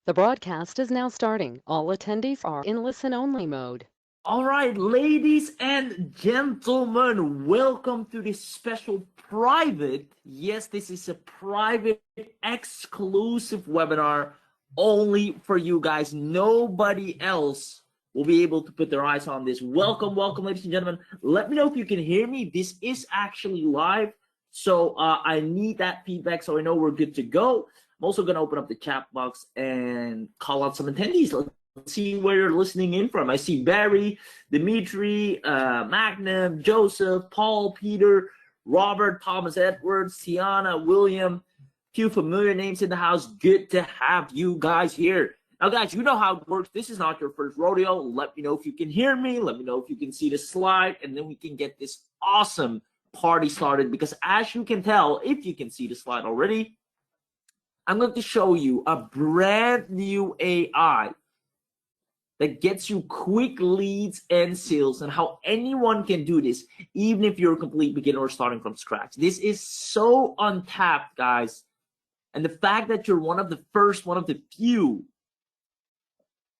The broadcast is now starting. All attendees are in listen-only mode. All right, ladies and gentlemen, welcome to this special private, yes, this is a private exclusive webinar only for you guys. Nobody else will be able to put their eyes on this. Welcome, ladies and gentlemen. Let me know if you can hear me. This is actually live, so I need that feedback so I know we're good to go. I'm also going to open up the chat box and call out some attendees. Let's see where you're listening in from. I see Barry, Dimitri, Magnum, Joseph, Paul, Peter, Robert, Thomas Edwards, Tiana, William. Few familiar names in the house. Good to have you guys here. Now, guys, you know how it works. This is not your first rodeo. Let me know if you can hear me. Let me know if you can see the slide, and then we can get this awesome party started. Because as you can tell, if you can see the slide already, I'm going to show you a brand new AI that gets you quick leads and sales, and how anyone can do this, even if you're a complete beginner or starting from scratch. This is so untapped, guys. And the fact that you're one of the first, one of the few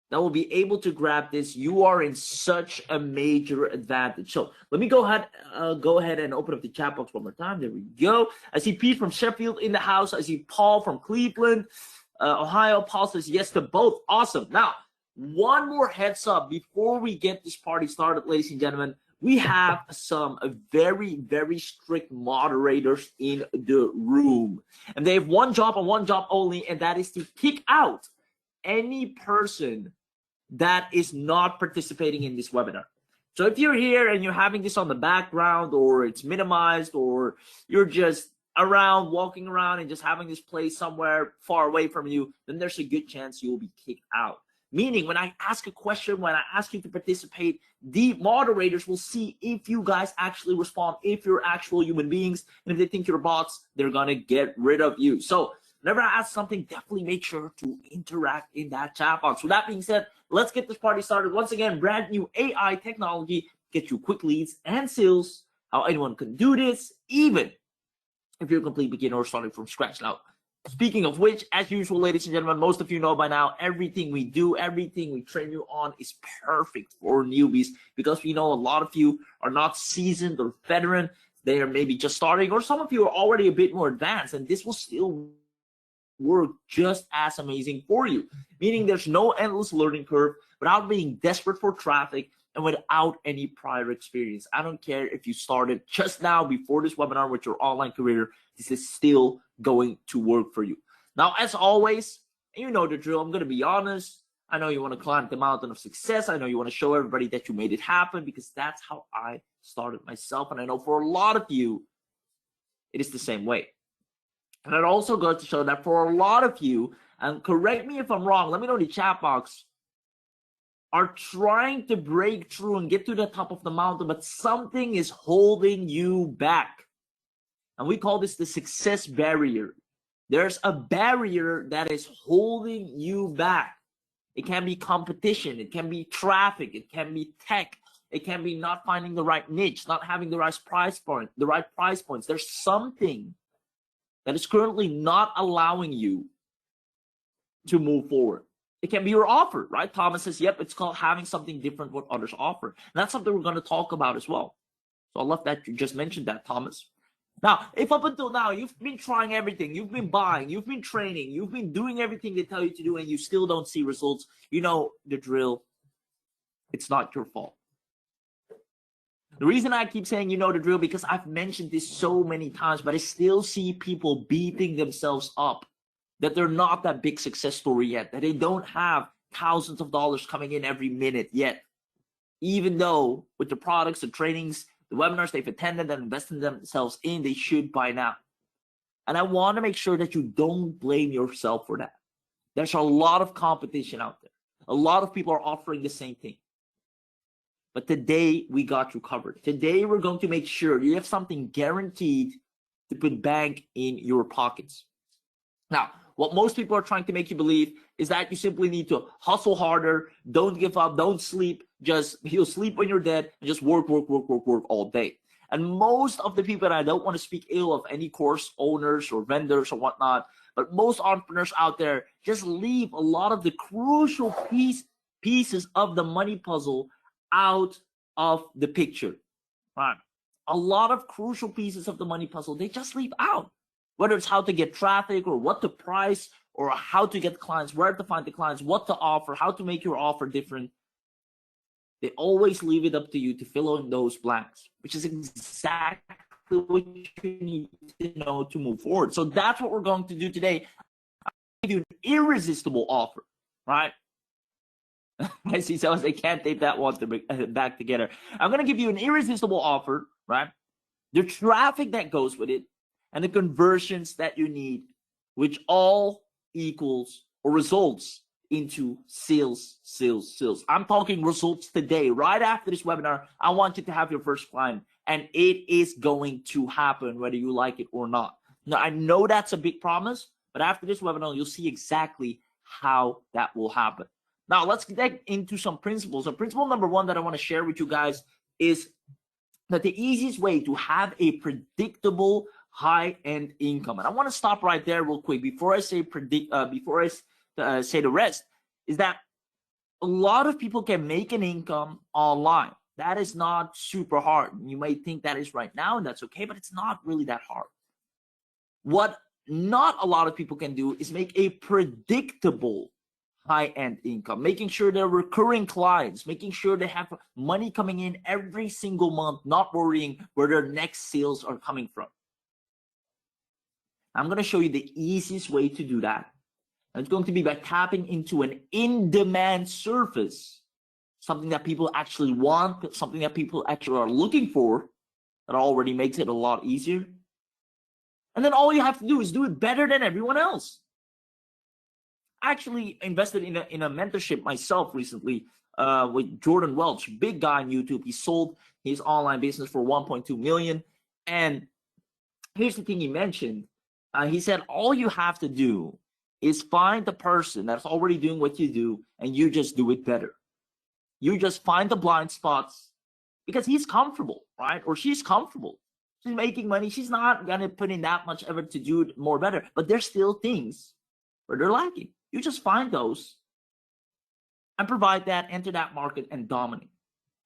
that will be able to grab this, you are in such a major advantage. So let me go ahead and open up the chat box one more time. There we go. I see Pete from Sheffield in the house. I see Paul from Cleveland, Ohio. Paul says yes to both. Awesome. Now, one more heads up before we get this party started, ladies and gentlemen. We have some very, very strict moderators in the room. And they have one job and one job only, and that is to kick out any person that is not participating in this webinar. So if you're here and you're having this on the background, or it's minimized, or you're just around, walking around and just having this play somewhere far away from you, then there's a good chance you will be kicked out. Meaning, when I ask a question, when I ask you to participate, the moderators will see if you guys actually respond, if you're actual human beings, and if they think you're bots, they're gonna get rid of you. So whenever I ask something, definitely make sure to interact in that chat box. With that being said, let's get this party started. Once again, brand new AI technology, get you quick leads and sales, how anyone can do this, even if you're a complete beginner or starting from scratch. Now, speaking of which, as usual, ladies and gentlemen, most of you know by now, everything we do, everything we train you on is perfect for newbies, because we know a lot of you are not seasoned or veteran. They are maybe just starting, or some of you are already a bit more advanced, and this will still work just as amazing for you. Meaning there's no endless learning curve without being desperate for traffic and without any prior experience. I don't care if you started just now before this webinar with your online career, this is still going to work for you. Now, as always, you know the drill, I'm going to be honest. I know you want to climb the mountain of success. I know you want to show everybody that you made it happen, because that's how I started myself. And I know for a lot of you, it is the same way. And it also goes to show that for a lot of you, and correct me if I'm wrong, let me know in the chat box, are trying to break through and get to the top of the mountain, but something is holding you back. And we call this the success barrier. There's a barrier that is holding you back. It can be competition, it can be traffic, it can be tech, it can be not finding the right niche, not having the right price point, the right price points. There's something that is currently not allowing you to move forward. It can be your offer, right? Thomas says, yep, it's called having something different what others offer. And that's something we're going to talk about as well. So I love that you just mentioned that, Thomas. Now, if up until now, you've been trying everything, you've been buying, you've been training, you've been doing everything they tell you to do, and you still don't see results, you know the drill. It's not your fault. The reason I keep saying you know the drill, because I've mentioned this so many times, but I still see people beating themselves up that they're not that big success story yet, that they don't have thousands of dollars coming in every minute yet, even though with the products, the trainings, the webinars they've attended and invested themselves in, they should by now. And I want to make sure that you don't blame yourself for that. There's a lot of competition out there. A lot of people are offering the same thing. But today we got you covered. Today we're going to make sure you have something guaranteed to put bank in your pockets. Now, what most people are trying to make you believe is that you simply need to hustle harder, don't give up, don't sleep, you'll sleep when you're dead, and just work all day. And most of the people, and I don't want to speak ill of any course owners or vendors or whatnot, but most entrepreneurs out there just leave a lot of the crucial pieces of the money puzzle out of the picture, right? A lot of crucial pieces of the money puzzle they just leave out, whether it's how to get traffic or what to price or how to get clients, where to find the clients, what to offer, how to make your offer different. They always leave it up to you to fill in those blanks, which is exactly what you need to know to move forward. So that's what we're going to do today. I'll give you an irresistible offer, right? I see someone say can't tape that one back together. I'm going to give you an irresistible offer, right? The traffic that goes with it and the conversions that you need, which all equals or results into sales. I'm talking results today. Right after this webinar, I want you to have your first client, and it is going to happen whether you like it or not. Now, I know that's a big promise, but after this webinar, you'll see exactly how that will happen. Now, let's get into some principles. So principle number one that I want to share with you guys is that the easiest way to have a predictable high-end income, and I want to stop right there real quick before I say say the rest, is that a lot of people can make an income online. That is not super hard. You may think that is right now, and that's okay, but it's not really that hard. What not a lot of people can do is make a predictable high-end income, making sure they're recurring clients, making sure they have money coming in every single month, not worrying where their next sales are coming from. I'm going to show you the easiest way to do that. And it's going to be by tapping into an in-demand service, something that people actually want, something that people actually are looking for, that already makes it a lot easier. And then all you have to do is do it better than everyone else. I actually invested in a mentorship myself recently with Jordan Welch, big guy on YouTube. He sold his online business for 1.2 million. And here's the thing he mentioned. He said, all you have to do is find the person that's already doing what you do, and you just do it better. You just find the blind spots because he's comfortable, right? Or she's comfortable. She's making money. She's not going to put in that much effort to do it more better. But there's still things where they're lacking. You just find those and provide that, enter that market, and dominate.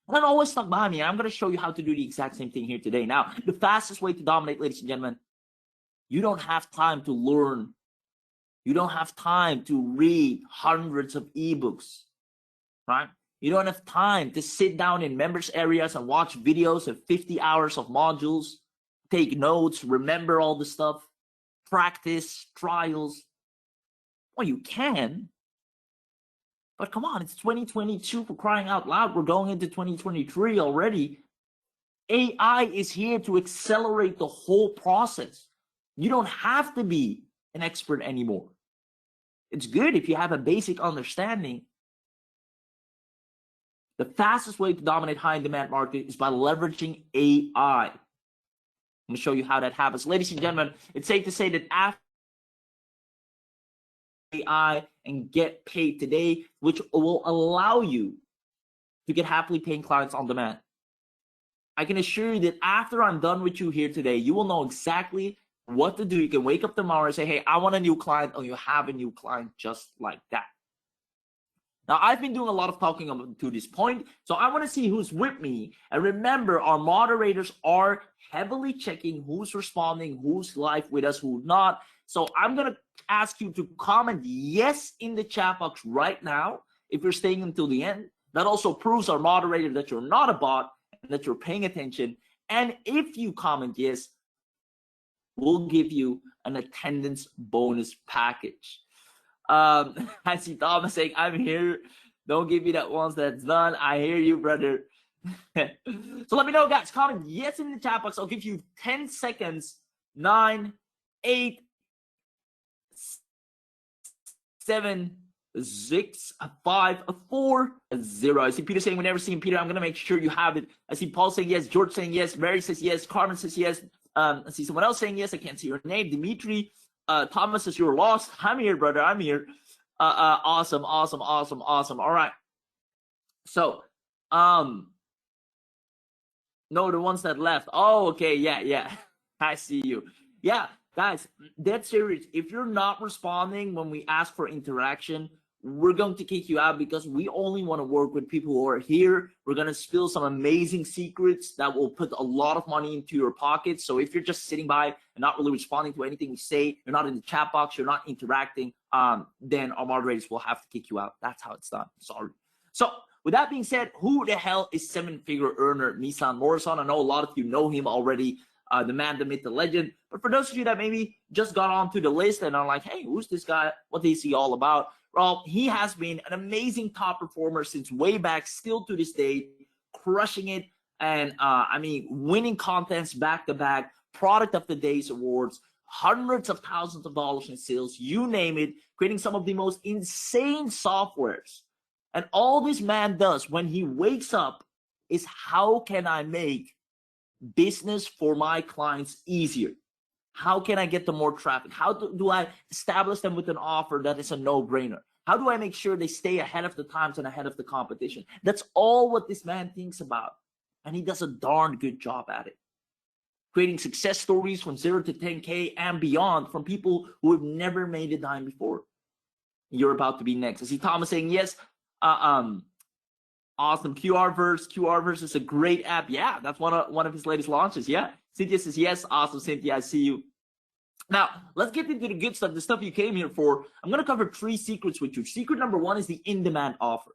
And then always stuck behind me. I'm going to show you how to do the exact same thing here today. Now, the fastest way to dominate, ladies and gentlemen, you don't have time to learn. You don't have time to read hundreds of eBooks, right? You don't have time to sit down in members areas and watch videos of 50 hours of modules, take notes, remember all the stuff, practice, trials. Well, you can, but come on, it's 2022 for crying out loud. We're going into 2023 already. AI is here to accelerate the whole process. You don't have to be an expert anymore. It's good if you have a basic understanding. The fastest way to dominate high-demand market is by leveraging AI. I'm going to show you how that happens. Ladies and gentlemen, it's safe to say that after AI and get paid today, which will allow you to get happily paying clients on demand. I can assure you that after I'm done with you here today, you will know exactly what to do. You can wake up tomorrow and say, hey, I want a new client, or you have a new client just like that. Now, I've been doing a lot of talking up to this point, so I want to see who's with me. And remember, our moderators are heavily checking who's responding, who's live with us, who's not. So I'm going to ask you to comment yes in the chat box right now if you're staying until the end. That also proves our moderator that you're not a bot and that you're paying attention. And if you comment yes, we'll give you an attendance bonus package. I see Thomas saying, I'm here. Don't give me that once that's done. I hear you, brother. So let me know, guys. Comment yes in the chat box. I'll give you 10 seconds. 9, 8, 7, 6, 5, 4, 0. I see Peter saying, we never seen Peter. I'm going to make sure you have it. I see Paul saying yes. George saying yes. Mary says yes. Carmen says yes. I see someone else saying yes. I can't see your name. Dimitri. Thomas says you're lost. I'm here, brother. I'm here. Awesome. All right. So, no, the ones that left. Oh, okay. Yeah. I see you. Yeah. Guys, dead serious. If you're not responding when we ask for interaction, we're going to kick you out, because we only want to work with people who are here. We're going to spill some amazing secrets that will put a lot of money into your pockets. So if you're just sitting by and not really responding to anything we say, you're not in the chat box, you're not interacting, then our moderators will have to kick you out. That's how it's done. Sorry. So with that being said, who the hell is seven-figure earner Nissan Morrison? I know a lot of you know him already, the man, the myth, the legend. But for those of you that maybe just got onto the list and are like, hey, who's this guy? What is he all about? Well, he has been an amazing top performer since way back, still to this day, crushing it. And I mean, winning contests back to back, product of the day's awards, hundreds of thousands of dollars in sales, you name it, creating some of the most insane softwares. And all this man does when he wakes up is, how can I make business for my clients easier? How can I get them more traffic? How do I establish them with an offer that is a no-brainer? How do I make sure they stay ahead of the times and ahead of the competition? That's all what this man thinks about. And he does a darn good job at it. Creating success stories from 0 to 10K and beyond from people who have never made a dime before. You're about to be next. I see Thomas saying, yes, awesome. QRverse is a great app. Yeah, that's one of his latest launches. Yeah. Cynthia says, yes, awesome, Cynthia, I see you. Now, let's get into the good stuff, the stuff you came here for. I'm going to cover 3 secrets with you. Secret number 1 is the in-demand offer.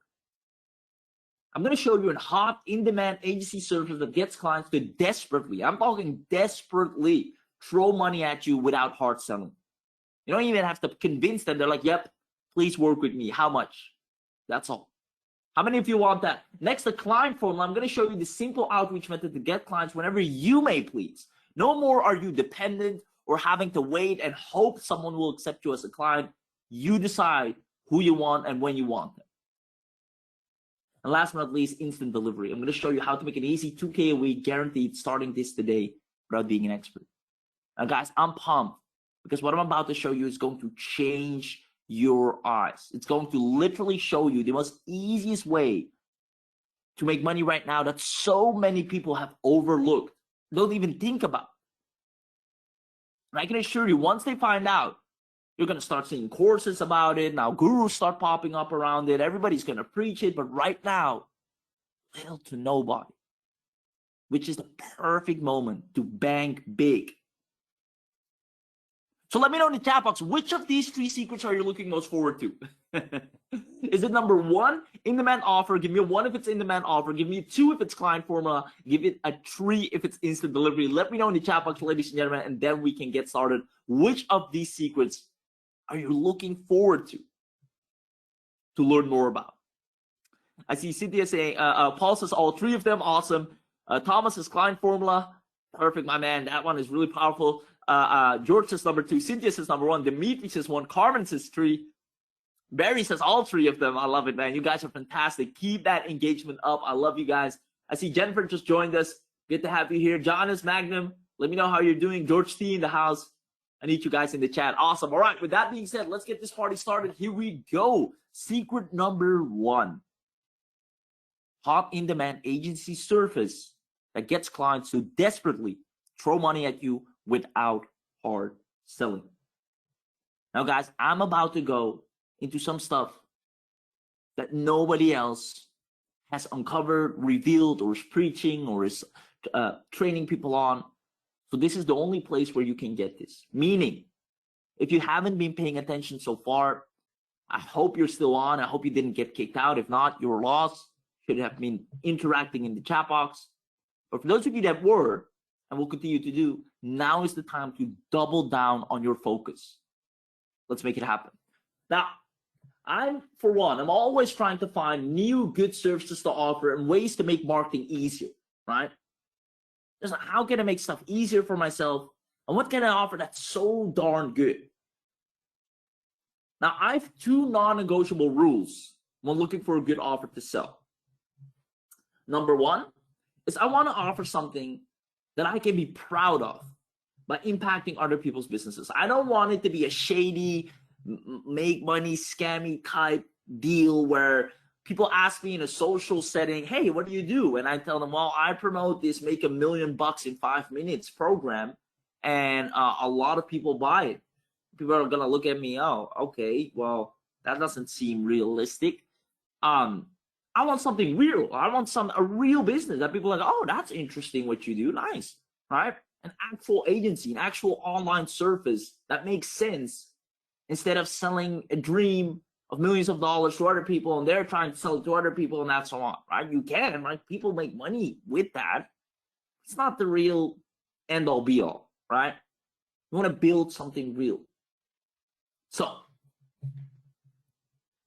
I'm going to show you a hot in-demand agency service that gets clients to desperately, I'm talking desperately, throw money at you without hard selling. You don't even have to convince them. They're like, yep, please work with me. How much? That's all. How many of you want that? Next, the client formula. I'm going to show you the simple outreach method to get clients whenever you may please. No more are you dependent or having to wait and hope someone will accept you as a client. You decide who you want and when you want them. And last but not least, instant delivery. I'm going to show you how to make an easy 2K a week guaranteed starting this today without being an expert. Now, guys, I'm pumped because what I'm about to show you is going to change your eyes. It's going to literally show you the most easiest way to make money right now that so many people have overlooked, don't even think about. And I can assure you, once they find out, you're going to start seeing courses about it. Now gurus start popping up around it. Everybody's going to preach it. But right now, little to nobody, which is the perfect moment to bank big. So let me know in the chat box, which of these 3 secrets are you looking most forward to? Is it number 1, in-demand offer? Give me a 1 if it's in-demand offer. Give me a 2 if it's client formula. Give it a 3 if it's instant delivery. Let me know in the chat box, ladies and gentlemen, and then we can get started. Which of these secrets are you looking forward to learn more about? I see Cynthia saying, Paul says all 3 of them, awesome. Thomas says client formula, perfect, my man. That one is really powerful. George says number 2. Cynthia says number 1. Dimitri says 1. Carmen says 3. Barry says all 3 of them. I love it, man. You guys are fantastic. Keep that engagement up. I love you guys. I see Jennifer just joined us. Good to have you here. Jonas Magnum, let me know how you're doing. George T in the house. I need you guys in the chat. Awesome. All right. With that being said, let's get this party started. Here we go. Secret number 1. Hot in-demand agency service that gets clients to desperately throw money at you without hard selling. Now, guys, I'm about to go into some stuff that nobody else has uncovered, revealed, or is preaching, or is training people on. So this is the only place where you can get this. Meaning, if you haven't been paying attention so far, I hope you're still on. I hope you didn't get kicked out. If not, you're lost. Should have been interacting in the chat box. But for those of you that were, and will continue to do, now is the time to double down on your focus. Let's make it happen. Now, for one, I'm always trying to find new good services to offer and ways to make marketing easier, right? Just like, how can I make stuff easier for myself? And what can I offer that's so darn good? Now, I have 2 non-negotiable rules when looking for a good offer to sell. Number 1 is I want to offer something that I can be proud of by impacting other people's businesses. I don't want it to be a shady, make money, scammy type deal where people ask me in a social setting, hey, what do you do? And I tell them, well, I promote this make $1 million in 5 minutes program. and a lot of people buy it. People are gonna look at me, oh, okay, well, that doesn't seem realistic. I want something real. I want a real business that people are like, oh, that's interesting what you do. Nice, right? An actual agency, an actual online service that makes sense, instead of selling a dream of millions of dollars to other people and they're trying to sell it to other people and that's so on, right? You can, right? People make money with that. It's not the real end all be all, right? You want to build something real. So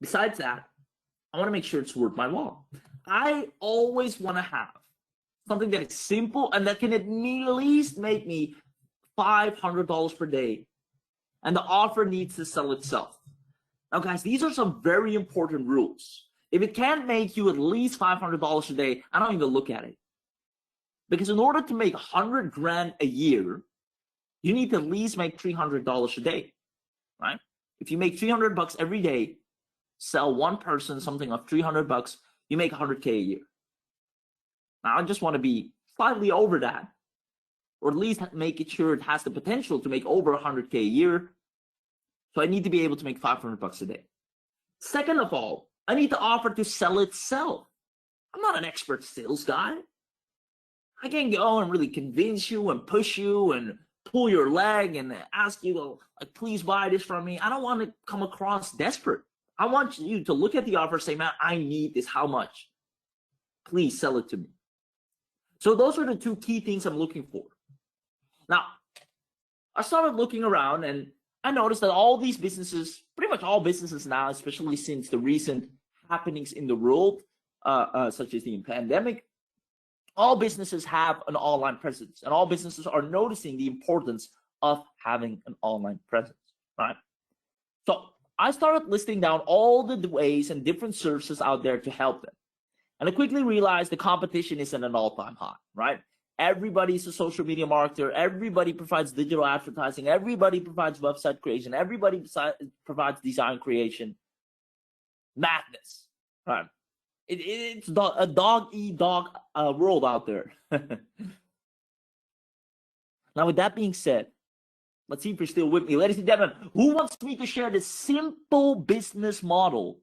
besides that, I want to make sure it's worth my while. I always want to have something that is simple and that can at least make me $500 per day, and the offer needs to sell itself. Now, guys, these are some very important rules. If it can't make you at least $500 a day, I don't even look at it. Because in order to make 100 grand a year, you need to at least make $300 a day, right? If you make 300 bucks every day, sell one person something of 300 bucks, you make 100K a year. Now, I just want to be slightly over that, or at least make it sure it has the potential to make over 100K a year. So I need to be able to make 500 bucks a day. Second of all, I need to offer to sell itself. I'm not an expert sales guy. I can't go and really convince you and push you and pull your leg and ask you to, like, please buy this from me. I don't want to come across desperate. I want you to look at the offer and say, man, I need this. How much? Please sell it to me. So those are the two key things I'm looking for. Now, I started looking around and I noticed that all these businesses, pretty much all businesses now, especially since the recent happenings in the world, such as the pandemic, all businesses have an online presence, and all businesses are noticing the importance of having an online presence, right? So I started listing down all the ways and different services out there to help them. And I quickly realized the competition is at an all-time high, right? Everybody's a social media marketer. Everybody provides digital advertising. Everybody provides website creation. Everybody provides design creation. Madness, right? It's a dog-eat-dog world out there. Now, with that being said, let's see if you're still with me. Ladies and gentlemen, who wants me to share this simple business model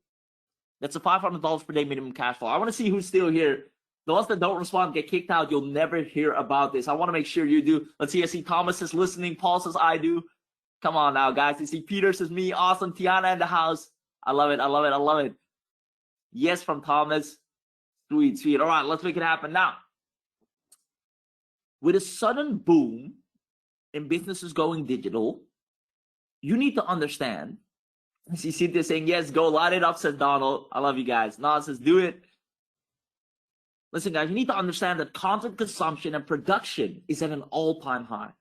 that's a $500 per day minimum cash flow? I want to see who's still here. The ones that don't respond get kicked out. You'll never hear about this. I want to make sure you do. Let's see. I see Thomas is listening. Paul says I do. Come on now, guys. You see Peter says me. Awesome. Tiana in the house. I love it. I love it. I love it. Yes from Thomas. Sweet, sweet. All right, let's make it happen now. With a sudden boom in businesses going digital, you need to understand. I see Cynthia saying, yes, go light it up, says Donald. I love you guys. Nod says, do it. Listen, guys, you need to understand that content consumption and production is at an all-time high.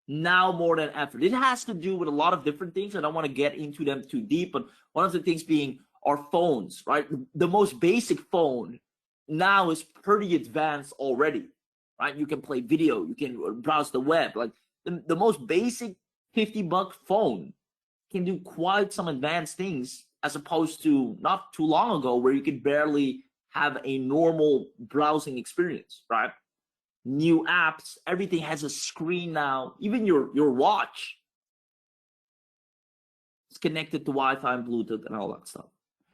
Now more than ever. It has to do with a lot of different things. I don't want to get into them too deep, but one of the things being our phones, right? The most basic phone now is pretty advanced already, right? You can play video, you can browse the web. Like the most basic $50 phone can do quite some advanced things, as opposed to not too long ago where you could barely have a normal browsing experience, right? New apps, everything has a screen now. Even your watch is connected to Wi-Fi and Bluetooth and all that stuff.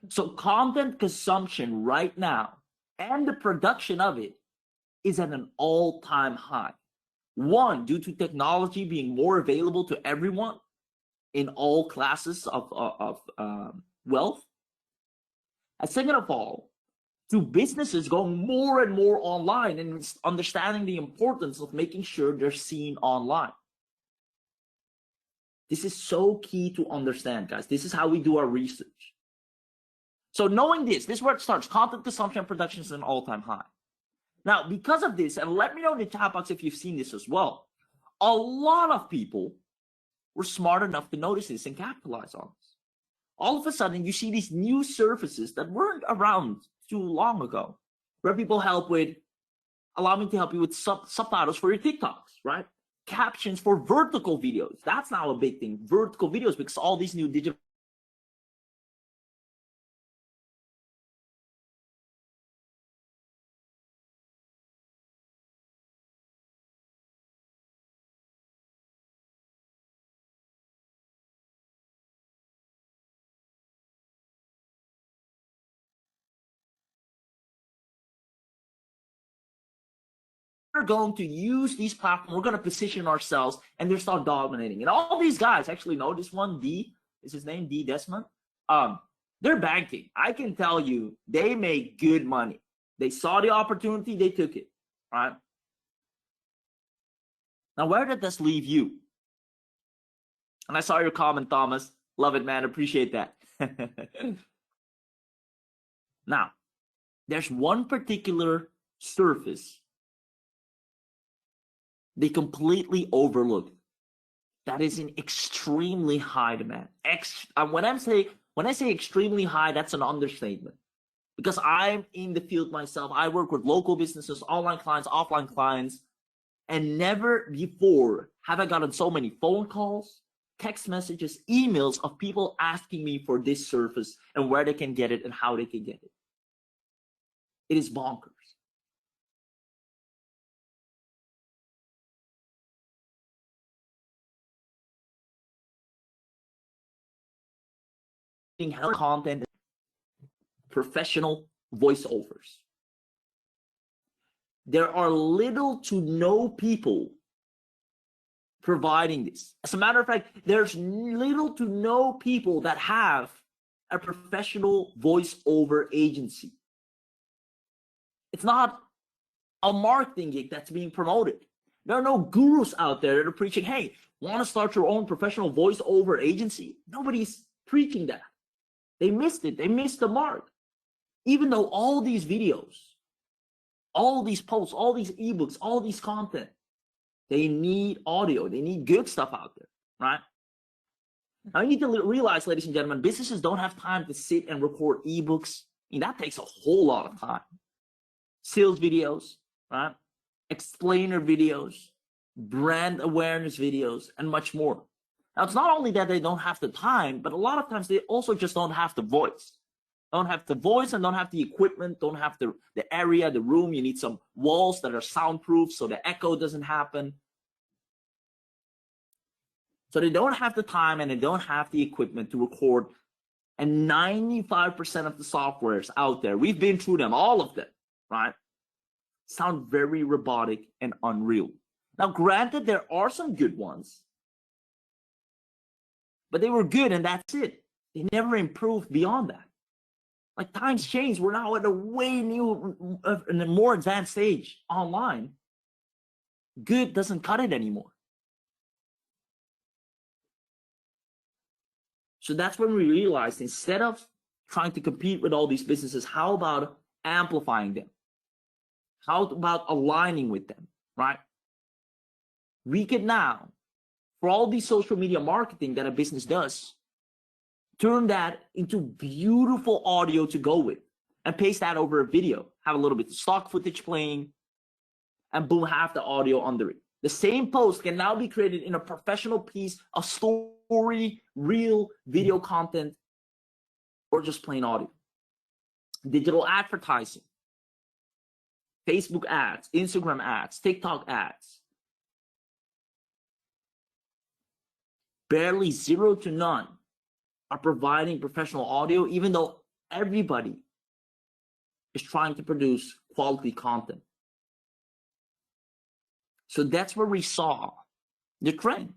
So content consumption right now and the production of it is at an all-time high. One, due to technology being more available to everyone in all classes of wealth. And second of all, to businesses going more and more online and understanding the importance of making sure they're seen online. This is so key to understand, guys. This is how we do our research. So knowing this is where it starts. Content consumption and production is an all-time high. Now, because of this, and let me know in the chat box if you've seen this as well, a lot of people were smart enough to notice this and capitalize on this. All of a sudden, you see these new services that weren't around too long ago, where people allow me to help you with subtitles for your TikToks, right? Captions for vertical videos. That's now a big thing, vertical videos, because all these new digital going to use these platforms, we're going to position ourselves, and they'll start dominating. And all these guys, actually know this one, D, is his name, D Desmond? They're banking. I can tell you, they make good money. They saw the opportunity, they took it, right? Now, where did this leave you? And I saw your comment, Thomas. Love it, man. Appreciate that. Now, there's one particular surface they completely overlooked that is in extremely high demand. When I say extremely high, that's an understatement, because I'm in the field myself. I work with local businesses, online clients, offline clients, and never before have I gotten so many phone calls, text messages, emails of people asking me for this service and where they can get it and how they can get it. It is bonkers. Content, professional voiceovers. There are little to no people providing this. As a matter of fact, there's little to no people that have a professional voiceover agency. It's not a marketing gig that's being promoted. There are no gurus out there that are preaching, hey, want to start your own professional voiceover agency? Nobody's preaching that. They missed it. They missed the mark. Even though all these videos, all these posts, all these ebooks, all these content, they need audio. They need good stuff out there, right? Now you need to realize, ladies and gentlemen, businesses don't have time to sit and record ebooks. I mean, that takes a whole lot of time. Sales videos, right? Explainer videos, brand awareness videos, and much more. Now, it's not only that they don't have the time, but a lot of times they also just don't have the voice. Don't have the voice and don't have the equipment, don't have the area, the room. You need some walls that are soundproof so the echo doesn't happen. So they don't have the time and they don't have the equipment to record. And 95% of the softwares out there, we've been through them, all of them, right? Sound very robotic and unreal. Now, granted, there are some good ones, but they were good and that's it. They never improved beyond that. Like, times change. We're now at a way new, in a more advanced stage online. Good doesn't cut it anymore. So that's when we realized, instead of trying to compete with all these businesses, how about amplifying them? How about aligning with them, right? We could now, for all these social media marketing that a business does, turn that into beautiful audio to go with and paste that over a video. Have a little bit of stock footage playing and boom, have the audio under it. The same post can now be created in a professional piece of story, real video content, or just plain audio. Digital advertising, Facebook ads, Instagram ads, TikTok ads. Barely zero to none are providing professional audio, even though everybody is trying to produce quality content. So that's where we saw the trend.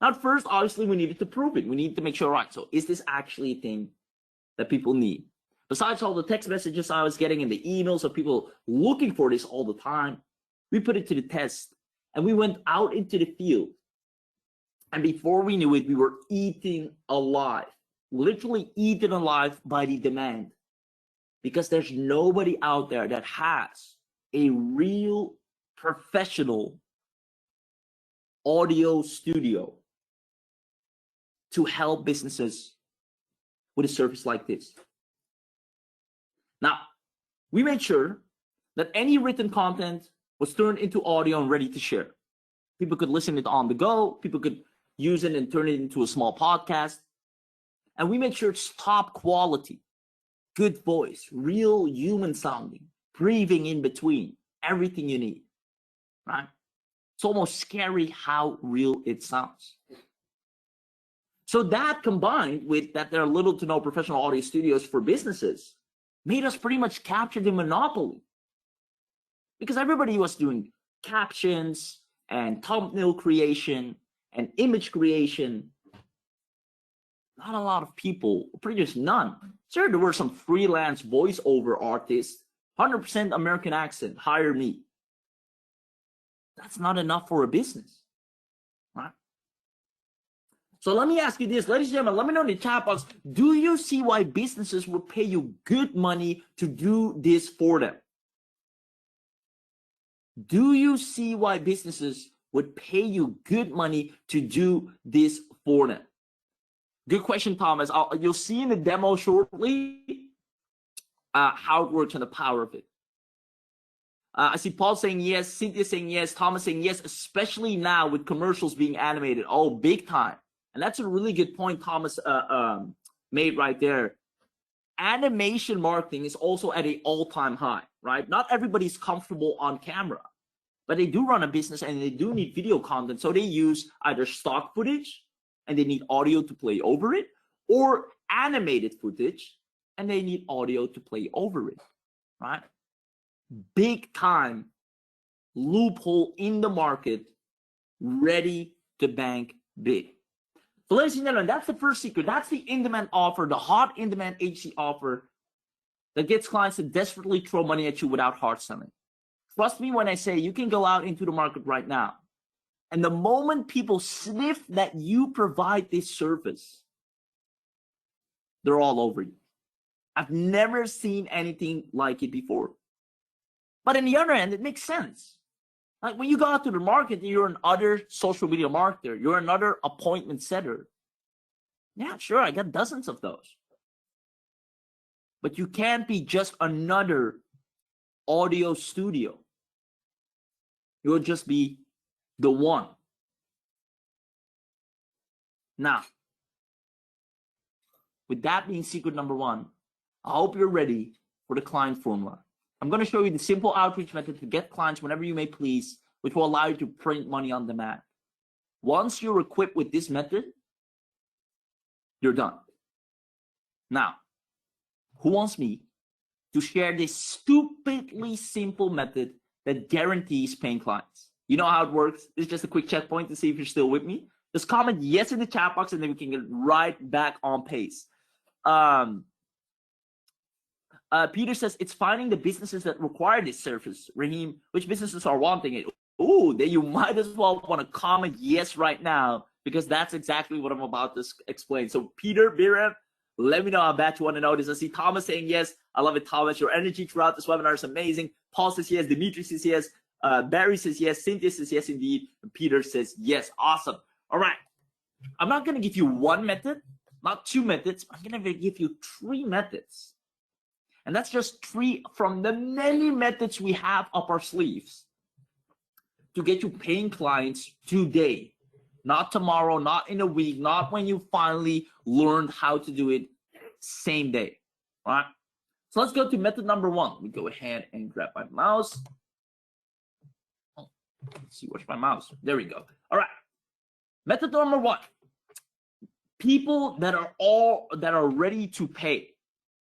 Now, at first, obviously, we needed to prove it. We need to make sure, right, so is this actually a thing that people need? Besides all the text messages I was getting and the emails of people looking for this all the time, we put it to the test and we went out into the field. And before we knew it, we were eaten alive, literally eaten alive by the demand, because there's nobody out there that has a real professional audio studio to help businesses with a service like this. Now, we made sure that any written content was turned into audio and ready to share. People could listen it on the go. People could use it and turn it into a small podcast. And we made sure it's top quality, good voice, real human sounding, breathing in between, everything you need, right? It's almost scary how real it sounds. So that, combined with that there are little to no professional audio studios for businesses, made us pretty much capture the monopoly, because everybody was doing captions and thumbnail creation and image creation. Not a lot of people, pretty much none. Sure, there were some freelance voiceover artists, 100% American accent, hire me. That's not enough for a business, right? So let me ask you this, ladies and gentlemen, let me know in the chat box, do you see why businesses will pay you good money to do this for them? Do you see why businesses would pay you good money to do this for them? Good question, Thomas. You'll see in the demo shortly how it works and the power of it. I see Paul saying yes, Cynthia saying yes, Thomas saying yes, especially now with commercials being animated. Oh, big time. And that's a really good point Thomas made right there. Animation marketing is also at an all-time high, right? Not everybody's comfortable on camera, but they do run a business and they do need video content. So they use either stock footage and they need audio to play over it, or animated footage and they need audio to play over it, right? Big time loophole in the market, ready to bank big. So ladies and gentlemen, that's the first secret. That's the in-demand offer, the hot in-demand HC offer that gets clients to desperately throw money at you without hard selling. Trust me when I say you can go out into the market right now, and the moment people sniff that you provide this service, they're all over you. I've never seen anything like it before. But on the other end, it makes sense. Like when you go out to the market, you're another social media marketer, you're another appointment setter. Yeah, sure, I got dozens of those. But you can't be just another audio studio. You'll just be the one. Now, with that being secret number one, I hope you're ready for the client formula. I'm going to show you the simple outreach method to get clients whenever you may please, which will allow you to print money on demand. Once you're equipped with this method, you're done. Now, who wants me to share this stupidly simple method that guarantees paying clients? You know how it works. It's just a quick checkpoint to see if you're still with me. Just comment yes in the chat box and then we can get right back on pace. Peter says it's finding the businesses that require this service. Raheem, which businesses are wanting it? Ooh, then you might as well want to comment yes right now, because that's exactly what I'm about to explain. So Peter, Birev, let me know how bad you want to know this. I see Thomas saying yes. I love it, Thomas. Your energy throughout this webinar is amazing. Paul says yes. Dimitri says yes. Barry says yes. Cynthia says yes indeed. And Peter says yes. Awesome. All right. I'm not going to give you one method, not two methods. I'm going to give you three methods. And that's just three from the many methods we have up our sleeves to get you paying clients today, not tomorrow, not in a week, not when you finally learned how to do it same day. All right. So let's go to method number one. We go ahead and grab my mouse. Oh, let's see, where's my mouse? There we go. All right. Method number one. People that are ready to pay.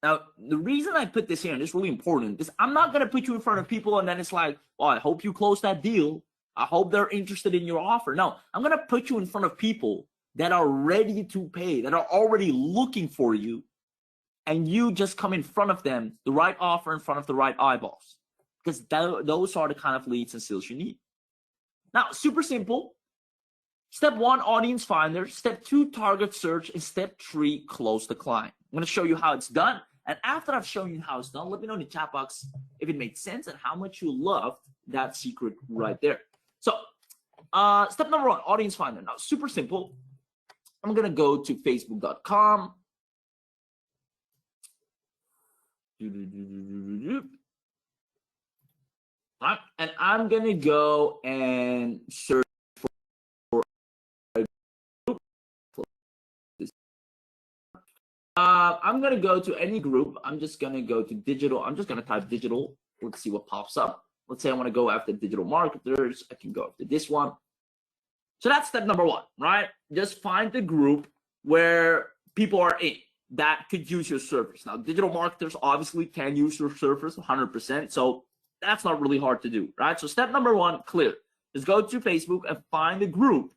Now, the reason I put this here, and it's really important, is I'm not going to put you in front of people and then it's like, well, I hope you close that deal. I hope they're interested in your offer. No, I'm going to put you in front of people that are ready to pay, that are already looking for you, and you just come in front of them, the right offer in front of the right eyeballs, because those are the kind of leads and sales you need. Now, super simple. Step one, audience finder. Step two, target search. And step three, close the client. I'm going to show you how it's done. And after I've shown you how it's done, let me know in the chat box if it made sense and how much you loved that secret right there. So step number one, audience finder. Now, super simple. I'm going to go to facebook.com. And I'm going to go and search for a group. I'm going to go to any group. I'm just going to go to digital. I'm just going to type digital. Let's see what pops up. Let's say I want to go after digital marketers. I can go after this one. So that's step number one, right? Just find the group where people are in that could use your service. Now, digital marketers obviously can use your service 100%. So That's not really hard to do, right? So step number one, clear. Just go to Facebook and find a group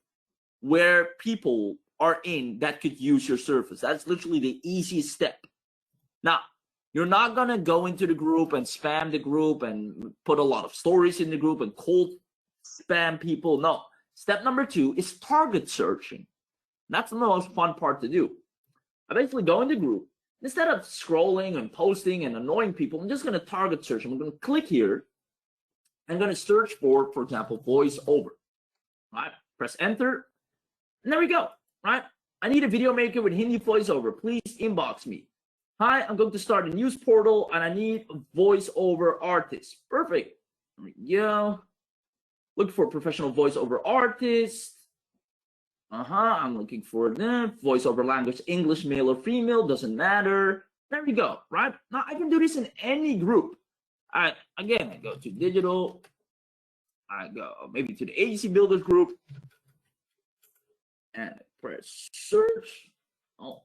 where people are in that could use your service. That's literally the easiest step. Now, you're not going to go into the group and spam the group and put a lot of stories in the group and cold spam people. No. Step number two is target searching. That's the most fun part to do. I basically go in the group. Instead of scrolling and posting and annoying people, I'm just going to target search. I'm going to click here. I'm going to search for example, voiceover. Right? Press enter. And there we go. Right? I need a video maker with Hindi voiceover. Please inbox me. Hi, I'm going to start a news portal and I need a voiceover artist. Perfect. There we go. Look for professional voiceover artist. I'm looking for them. Voiceover language, English, male or female, doesn't matter. There we go, right? Now I can do this in any group. Again, I go to digital. I go maybe to the agency builders group. And I press search. Oh,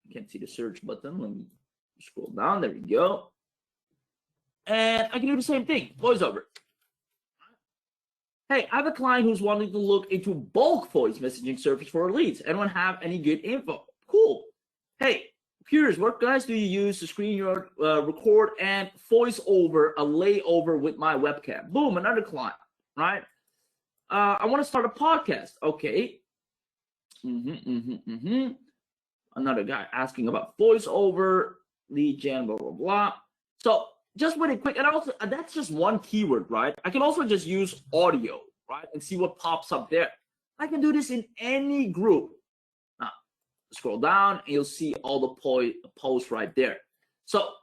you can't see the search button. Let me scroll down. There we go. And I can do the same thing, voiceover. Hey, I have a client who's wanting to look into bulk voice messaging service for leads. Anyone have any good info? Cool. Hey, curious, what guys do you use to screen your record and voice over a layover with my webcam? Boom, another client, right? I want to start a podcast. Okay. Another guy asking about voiceover, lead gen, blah, blah, blah. So just really quick, and also that's just one keyword, right? I can also just use audio, right, and see what pops up there. I can do this in any group. Now, scroll down, and you'll see all the posts right there. So,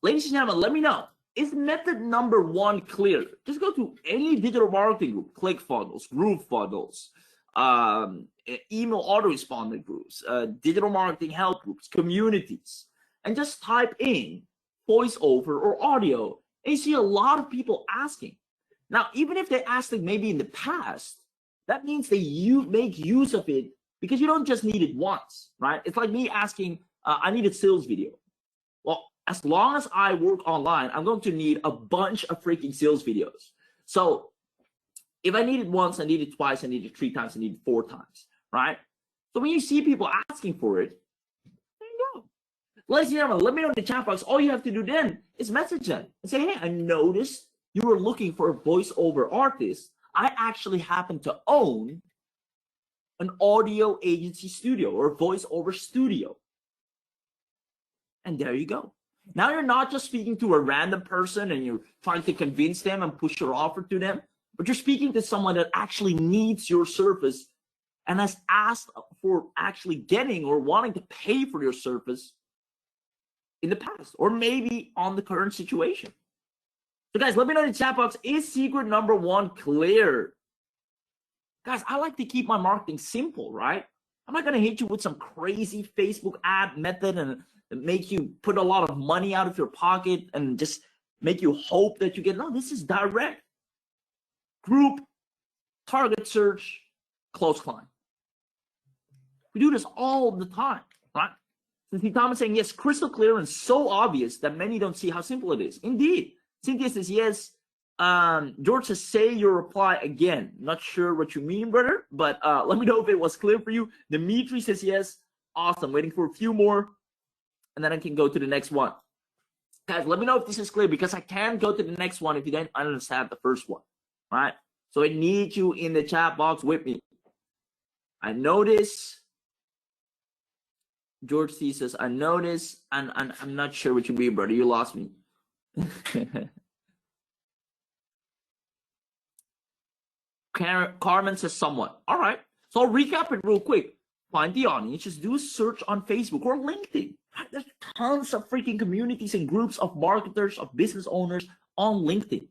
ladies and gentlemen, let me know, is method number one clear? Just go to any digital marketing group, ClickFunnels, GrooveFunnels, email autorespondent groups, digital marketing help groups, communities, and just type in voiceover or audio, and you see a lot of people asking. Now, even if they asked it maybe in the past, that means you make use of it because you don't just need it once, right? It's like me asking, I need a sales video. Well, as long as I work online, I'm going to need a bunch of freaking sales videos. So if I need it once, I need it twice, I need it 3 times, I need it 4 times, right? So when you see people asking for it, there you go. Ladies and gentlemen, let me know in the chat box. All you have to do then is message them and say, hey, I noticed you were looking for a voiceover artist. I actually happen to own an audio agency studio or voiceover studio. And there you go. Now you're not just speaking to a random person and you're trying to convince them and push your offer to them, but you're speaking to someone that actually needs your service and has asked for actually getting or wanting to pay for your service in the past, or maybe on the current situation. So guys, let me know in the chat box, is secret number one clear? Guys, I like to keep my marketing simple, right? I'm not gonna hit you with some crazy Facebook ad method and make you put a lot of money out of your pocket and just make you hope that you get. No, this is direct. Group, target search, close client. We do this all the time, right? Cynthia Thomas saying, yes, crystal clear and so obvious that many don't see how simple it is. Indeed. Cynthia says, yes. George says, say your reply again. Not sure what you mean, brother, but let me know if it was clear for you. Dimitri says, yes. Awesome. Waiting for a few more, and then I can go to the next one. Guys, let me know if this is clear, because I can go to the next one if you don't understand the first one, right? So I need you in the chat box with me. I notice. George C says, I notice, and I'm not sure what you mean, brother. You lost me. Carmen says, somewhat. All right. So I'll recap it real quick. Find the audience. Just do a search on Facebook or LinkedIn. There's tons of freaking communities and groups of marketers, of business owners on LinkedIn.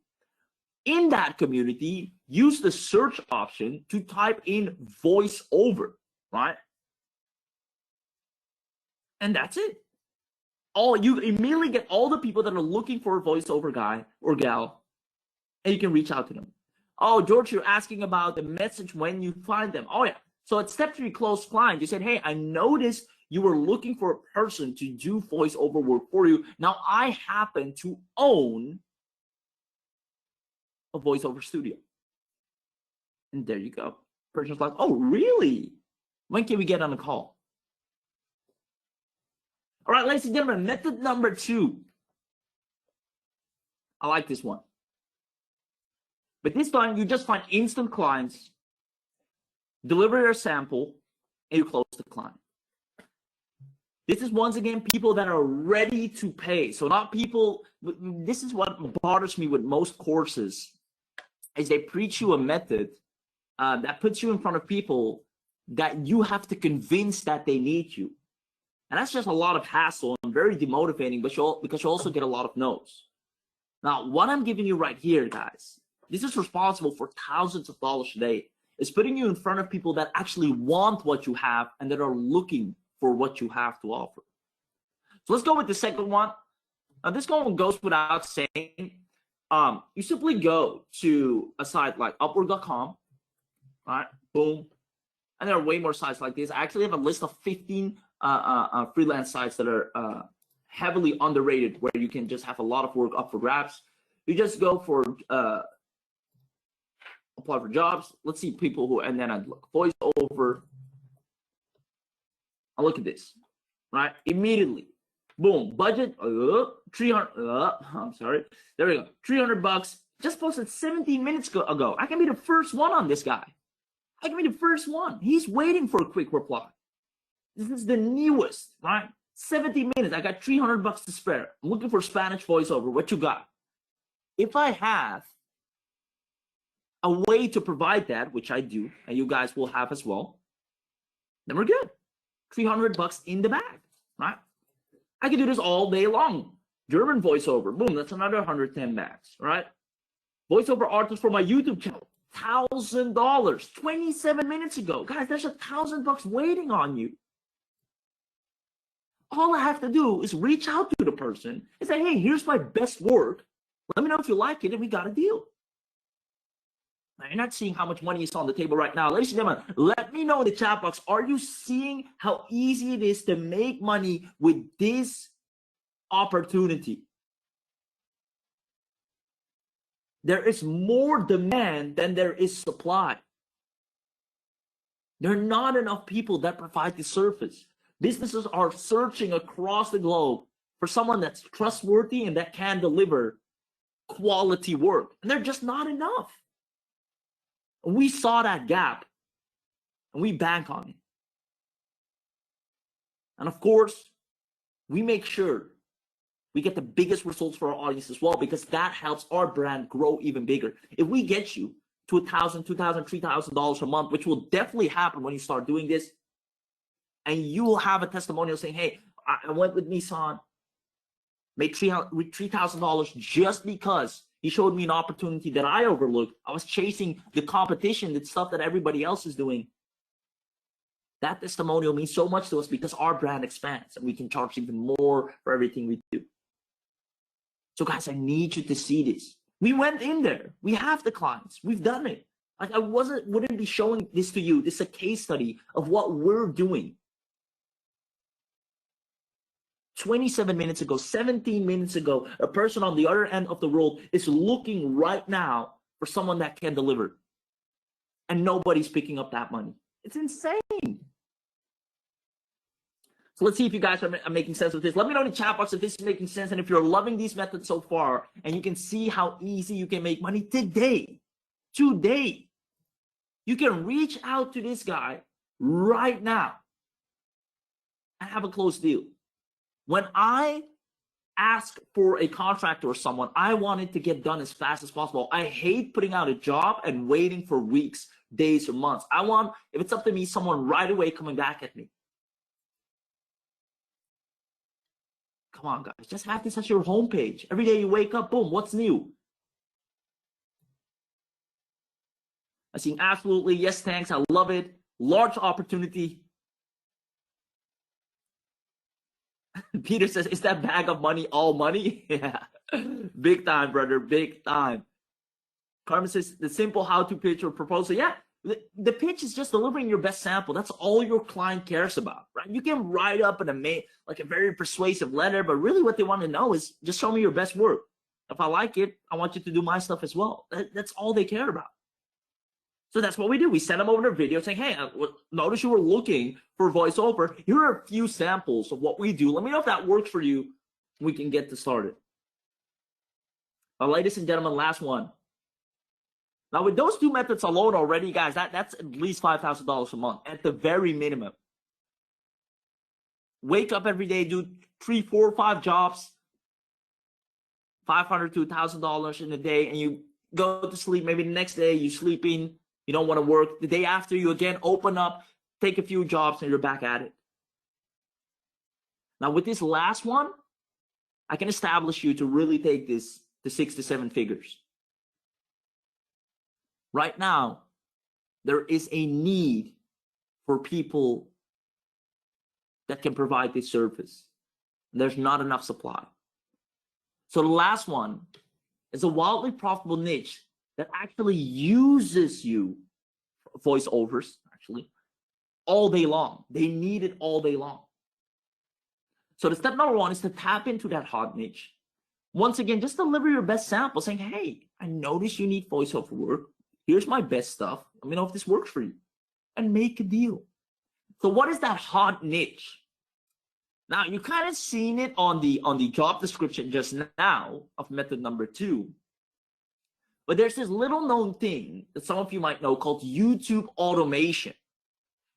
In that community, use the search option to type in voiceover, right? And that's it. You immediately get all the people that are looking for a voiceover guy or gal, and you can reach out to them. Oh, George, you're asking about the message when you find them. Oh, yeah. So at step 3, close client, you said, hey, I noticed you were looking for a person to do voiceover work for you. Now, I happen to own a voiceover studio. And there you go. Person's like, oh, really? When can we get on the call? All right, ladies and gentlemen, method number 2. I like this one. But this time, you just find instant clients, deliver your sample, and you close the client. This is, once again, people that are ready to pay. So not people, this is what bothers me with most courses, is they preach you a method that puts you in front of people that you have to convince that they need you. And that's just a lot of hassle and very demotivating, but because you also get a lot of no's. Now, what I'm giving you right here, guys, this is responsible for thousands of dollars a day. It's putting you in front of people that actually want what you have and that are looking for what you have to offer. So let's go with the second one. Now, this one goes without saying. You simply go to a site like Upwork.com, right? Boom. And there are way more sites like this. I actually have a list of 15 freelance sites that are heavily underrated, where you can just have a lot of work up for grabs. You just go for apply for jobs. Let's see people who, and then I'd look voiceover. I'll look at this, right? Immediately, boom, budget 300. I'm sorry. There we go. $300. Just posted 17 minutes ago. I can be the first one on this guy. I can be the first one. He's waiting for a quick reply. This is the newest, right? 70 minutes. I got $300 to spare. I'm looking for Spanish voiceover. What you got? If I have a way to provide that, which I do, and you guys will have as well, then we're good. $300 in the bag, right? I can do this all day long. German voiceover, boom, that's another 110 bags, right? Voiceover artist for my YouTube channel, $1,000, 27 minutes ago. Guys, there's $1,000 waiting on you. All I have to do is reach out to the person and say, hey, here's my best work. Let me know if you like it, and we got a deal. Now, you're not seeing how much money is on the table right now. Ladies and gentlemen, let me know in the chat box, are you seeing how easy it is to make money with this opportunity? There is more demand than there is supply. There are not enough people that provide the service. Businesses are searching across the globe for someone that's trustworthy and that can deliver quality work. And they're just not enough. And we saw that gap and we bank on it. And of course, we make sure we get the biggest results for our audience as well, because that helps our brand grow even bigger. If we get you to $1,000, $2,000, $3,000 a month, which will definitely happen when you start doing this, and you will have a testimonial saying, hey, I went with Nissan, made $3,000 just because he showed me an opportunity that I overlooked. I was chasing the competition, the stuff that everybody else is doing. That testimonial means so much to us because our brand expands and we can charge even more for everything we do. So guys, I need you to see this. We went in there. We have the clients. We've done it. Like, I wouldn't be showing this to you. This is a case study of what we're doing. 27 minutes ago, 17 minutes ago, a person on the other end of the world is looking right now for someone that can deliver. And nobody's picking up that money. It's insane. So let's see if you guys are making sense of this. Let me know in the chat box if this is making sense and if you're loving these methods so far and you can see how easy you can make money today. Today. You can reach out to this guy right now and have a close deal. When I ask for a contract or someone, I want it to get done as fast as possible. I hate putting out a job and waiting for weeks, days, or months. I want, if it's up to me, someone right away coming back at me. Come on, guys. Just have this as your homepage. Every day you wake up, boom, what's new? I'm seeing absolutely, yes, thanks, I love it. Large opportunity. Peter says, is that bag of money all money? Yeah, big time, brother, big time. Carmen says, the simple how-to pitch or proposal. Yeah, the pitch is just delivering your best sample. That's all your client cares about, right? You can write up like a very persuasive letter, but really what they want to know is just show me your best work. If I like it, I want you to do my stuff as well. That's all they care about. So that's what we do. We send them over their video saying, hey, notice you were looking for voiceover. Here are a few samples of what we do. Let me know if that works for you. We can get this started. Ladies and gentlemen, last one. Now, with those two methods alone already, guys, that's at least $5,000 a month at the very minimum. Wake up every day, do 3, 4, 5 jobs, $500 to $1,000 in a day, and you go to sleep. Maybe the next day you're sleeping, you don't want to work. The day after, you again open up, take a few jobs, and you're back at it. Now, with this last one, I can establish you to really take this to 6 to 7 figures. Right now, there is a need for people that can provide this service. There's not enough supply. So the last one is a wildly profitable niche that actually uses you, voiceovers actually, all day long. They need it all day long. So the step number one is to tap into that hot niche. Once again, just deliver your best sample saying, hey, I noticed you need voiceover work. Here's my best stuff. Let me know if this works for you. And make a deal. So what is that hot niche? Now, you kind of seen it on the job description just now of method number 2. But there's this little known thing that some of you might know called YouTube automation.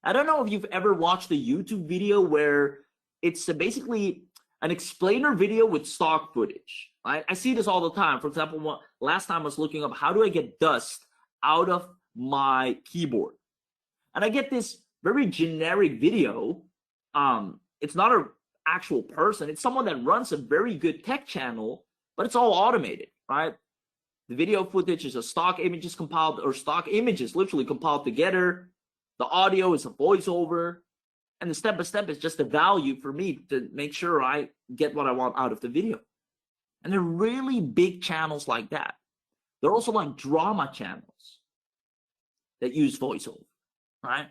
I don't know if you've ever watched a YouTube video where it's basically an explainer video with stock footage. I see this all the time. For example, last time I was looking up how do I get dust out of my keyboard. And I get this very generic video. It's not an actual person. It's someone that runs a very good tech channel, but it's all automated, right? The video footage is a stock images compiled, or stock images literally compiled together. The audio is a voiceover. And the step-by-step is just a value for me to make sure I get what I want out of the video. And they're really big channels like that. They're also like drama channels that use voiceover, right?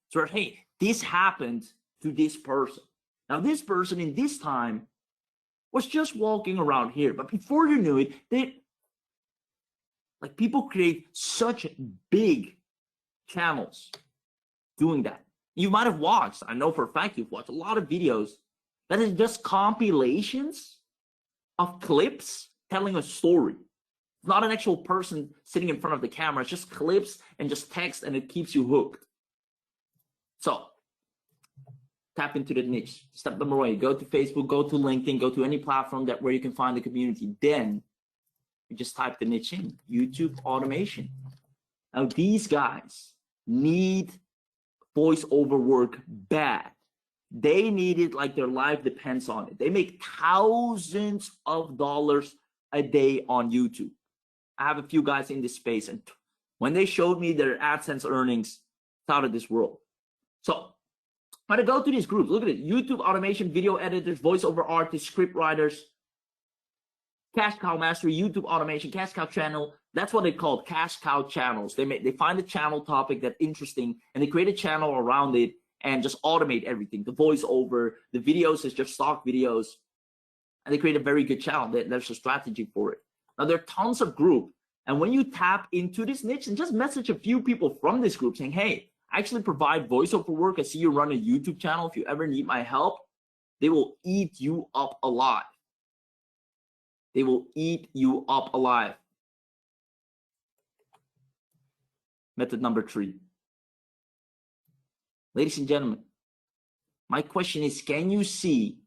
So, hey, this happened to this person. Now, this person in this time was just walking around here. But before you knew it, people create such big channels doing that. You might have watched, I know for a fact you've watched a lot of videos that is just compilations of clips telling a story. It's not an actual person sitting in front of the camera. It's just clips and just text, and it keeps you hooked. So tap into the niche. Step number 1, go to Facebook, go to LinkedIn, go to any platform where you can find the community. Then you just type the niche in, YouTube automation. Now these guys need voiceover work bad. They need it like their life depends on it. They make thousands of dollars a day on YouTube. I have a few guys in this space, and when they showed me their AdSense earnings, it's out of this world. So I'm gonna go to these groups. Look at it: YouTube automation, video editors, voiceover artists, script writers, cash cow mastery, YouTube automation, cash cow channel. That's what they call cash cow channels. They find a channel topic that's interesting, and they create a channel around it and just automate everything. The voiceover, the videos is just stock videos, and they create a very good channel. There's a strategy for it. Now there are tons of groups, and when you tap into this niche and just message a few people from this group saying, hey, I actually provide voiceover work. I see you run a YouTube channel. If you ever need my help, they will eat you up alive. They will eat you up alive. Method number 3. Ladies and gentlemen, my question is, can you see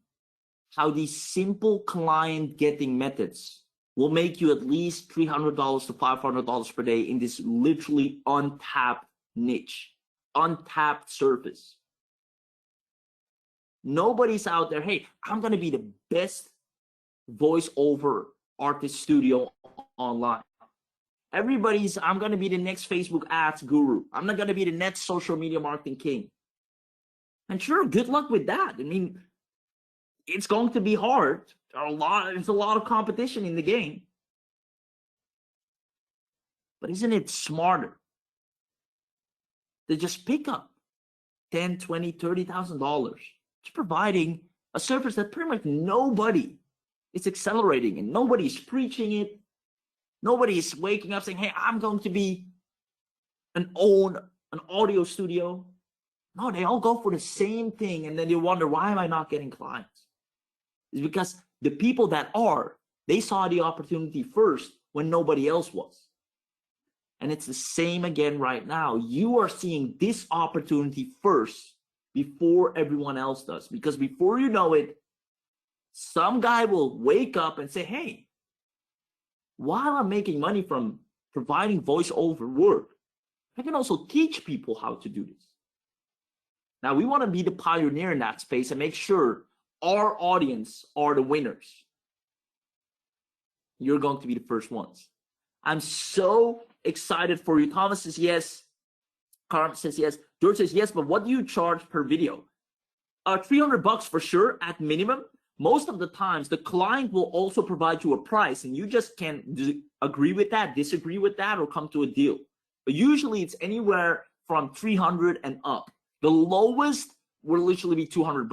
how these simple client getting methods will make you at least $300 to $500 per day in this literally untapped niche, untapped surface? Nobody's out there, hey, I'm going to be the best voiceover artist studio online. Everybody's, I'm going to be the next Facebook ads guru. I'm not going to be the next social media marketing king. And sure, good luck with that. I mean, it's going to be hard. There's a lot of competition in the game. But isn't it smarter to just pick up $10, $20, $30,000, just providing a service that pretty much nobody It's accelerating and nobody's preaching it. Nobody is waking up saying, hey, I'm going to be own an audio studio. No, they all go for the same thing. And then you wonder, why am I not getting clients? It's because the people that they saw the opportunity first when nobody else was. And it's the same again right now. You are seeing this opportunity first before everyone else does. Because before you know it, some guy will wake up and say, hey, while I'm making money from providing voiceover work, I can also teach people how to do this. Now, we want to be the pioneer in that space and make sure our audience are the winners. You're going to be the first ones. I'm so excited for you. Thomas says yes. Carmen says yes. George says yes, but what do you charge per video? $300 for sure at minimum. Most of the times, the client will also provide you a price, and you just can agree with that, disagree with that, or come to a deal. But usually, it's anywhere from $300 and up. The lowest will literally be $200.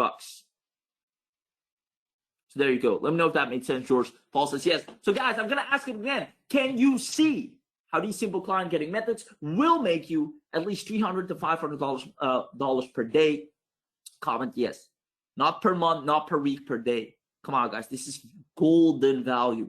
So there you go. Let me know if that made sense, George. Paul says yes. So guys, I'm going to ask it again. Can you see how these simple client getting methods will make you at least $300 to $500 per day? Comment yes. Not per month, not per week, per day. Come on, guys. This is golden value.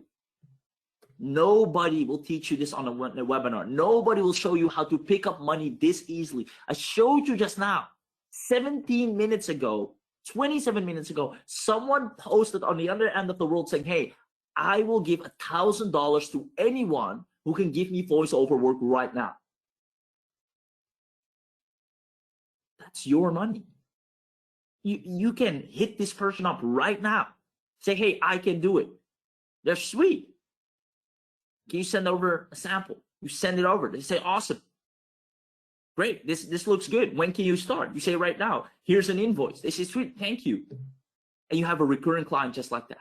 Nobody will teach you this on a webinar. Nobody will show you how to pick up money this easily. I showed you just now, 17 minutes ago, 27 minutes ago, someone posted on the other end of the world saying, hey, I will give $1,000 to anyone who can give me voiceover work right now. That's your money. You can hit this person up right now. Say, hey, I can do it. They're sweet. Can you send over a sample? You send it over. They say, awesome. Great. This looks good. When can you start? You say right now. Here's an invoice. They say, sweet, thank you. And you have a recurring client just like that.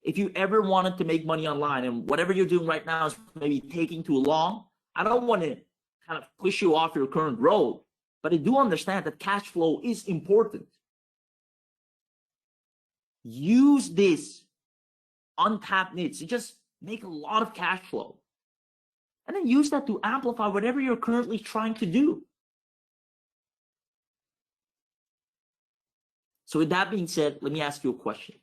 If you ever wanted to make money online and whatever you're doing right now is maybe taking too long, I don't want to kind of push you off your current road, but I do understand that cash flow is important. Use this untapped needs to just make a lot of cash flow. And then use that to amplify whatever you're currently trying to do. So with that being said, let me ask you a question.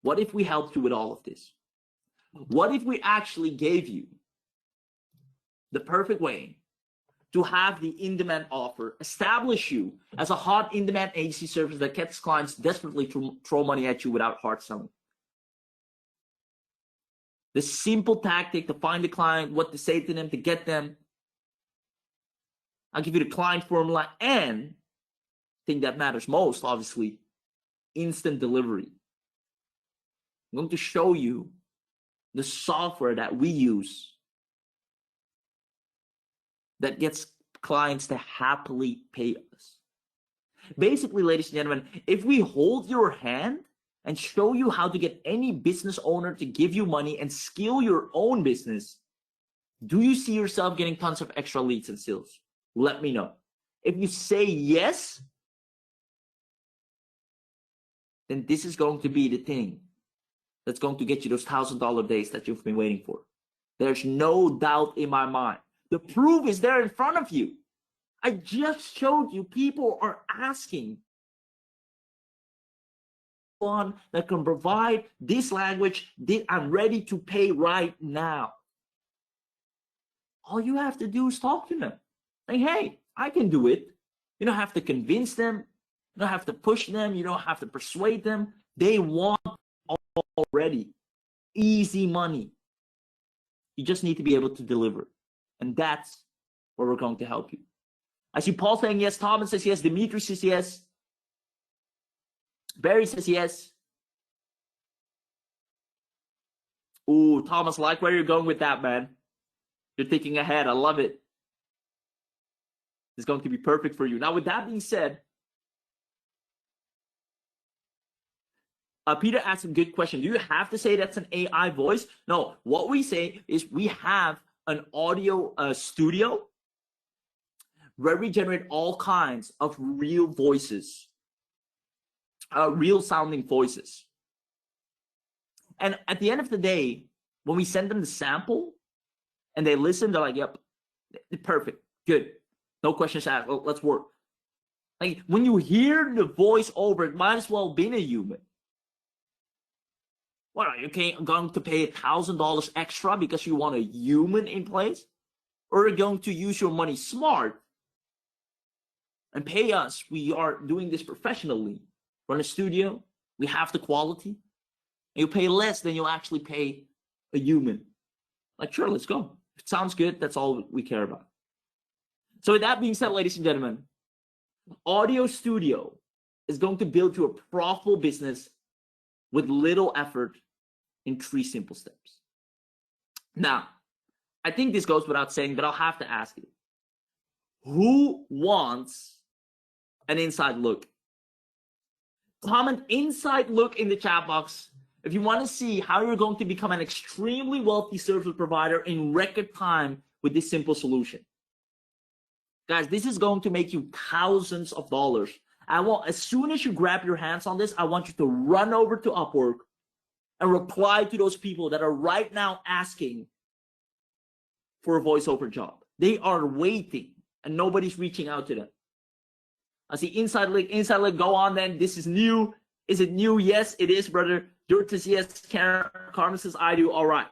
What if we helped you with all of this? What if we actually gave you the perfect way to have the in-demand offer, establish you as a hot in-demand agency service that gets clients desperately to throw money at you without hard selling? The simple tactic to find the client, what to say to them, to get them. I'll give you the client formula and thing that matters most, obviously, instant delivery. I'm going to show you the software that we use that gets clients to happily pay us. Basically, ladies and gentlemen, if we hold your hand and show you how to get any business owner to give you money and scale your own business, do you see yourself getting tons of extra leads and sales? Let me know. If you say yes, then this is going to be the thing that's going to get you those $1,000 days that you've been waiting for. There's no doubt in my mind. The proof is there in front of you. I just showed you people are asking one that can provide this language. I'm ready to pay right now. All you have to do is talk to them. Say, hey, I can do it. You don't have to convince them. You don't have to push them. You don't have to persuade them. They want already. Easy money. You just need to be able to deliver. And that's where we're going to help you. I see Paul saying yes. Thomas says yes. Dimitri says yes. Barry says yes. Ooh, Thomas, like where you're going with that, man. You're thinking ahead. I love it. It's going to be perfect for you. Now, with that being said, Peter asked a good question. Do you have to say that's an AI voice? No, what we say is we have an audio studio where we generate all kinds of real voices. real sounding voices. And at the end of the day, when we send them the sample and they listen, they're like, yep, perfect, good, no questions asked, well, let's work. Like when you hear the voice over, it might as well be a human. What are you going to pay $1,000 extra because you want a human in place? Or are you going to use your money smart and pay us? We are doing this professionally. Run a studio, we have the quality, and you pay less than you'll actually pay a human. Like, sure, let's go. If it sounds good, that's all we care about. So with that being said, ladies and gentlemen, AudioStudio is going to build you a profitable business with little effort in 3 simple steps. Now, I think this goes without saying, but I'll have to ask you, who wants an inside look? Comment inside look in the chat box if you want to see how you're going to become an extremely wealthy service provider in record time with this simple solution. Guys, this is going to make you thousands of dollars. I want, as soon as you grab your hands on this, I want you to run over to Upwork and reply to those people that are right now asking for a voiceover job. They are waiting and nobody's reaching out to them. I see inside link, go on then. This is new. Is it new? Yes, it is, brother. Dirt says yes. Carmen says I do. All right.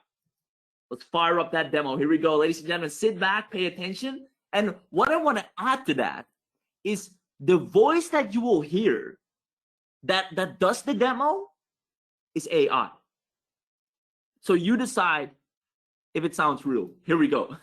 Let's fire up that demo. Here we go. Ladies and gentlemen, sit back, pay attention. And what I want to add to that is the voice that you will hear that does the demo is AI. So you decide if it sounds real. Here we go.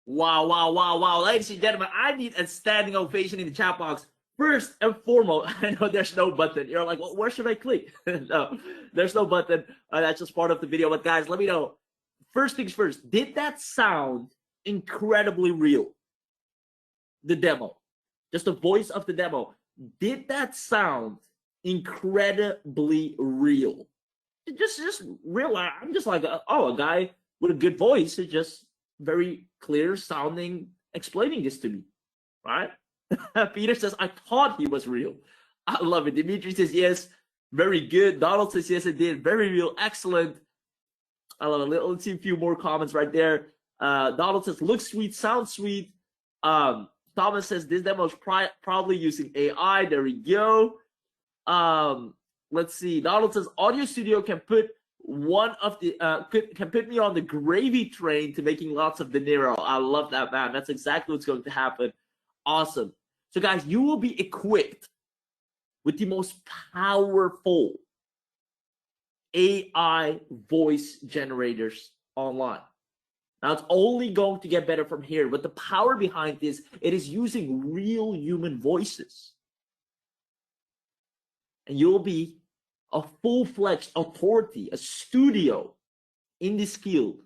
Wow, wow, wow, wow. Ladies and gentlemen, I need a standing ovation in the chat box. First and foremost, I know there's no button. You're like, well, where should I click? No, there's no button. That's just part of the video. But guys, let me know. First things first, did that sound incredibly real? The demo, just the voice of the demo. Did that sound incredibly real? Just real. I'm just like, oh, a guy with a good voice is just very clear sounding, explaining this to me, right? Peter says, I thought he was real. I love it. Dimitri says, yes, very good. Donald says, yes, it did. Very real. Excellent. I love it. Let's see a few more comments right there. Donald says, looks sweet, sounds sweet. Thomas says, this demo is probably using AI. There we go. Let's see. Donald says, AudioStudio can put one of the can put me on the gravy train to making lots of De Niro. I love that, man. That's exactly what's going to happen. Awesome. So guys, you will be equipped with the most powerful AI voice generators online. Now it's only going to get better from here, but the power behind this, it is using real human voices. And you'll be a full-fledged authority, a studio in this field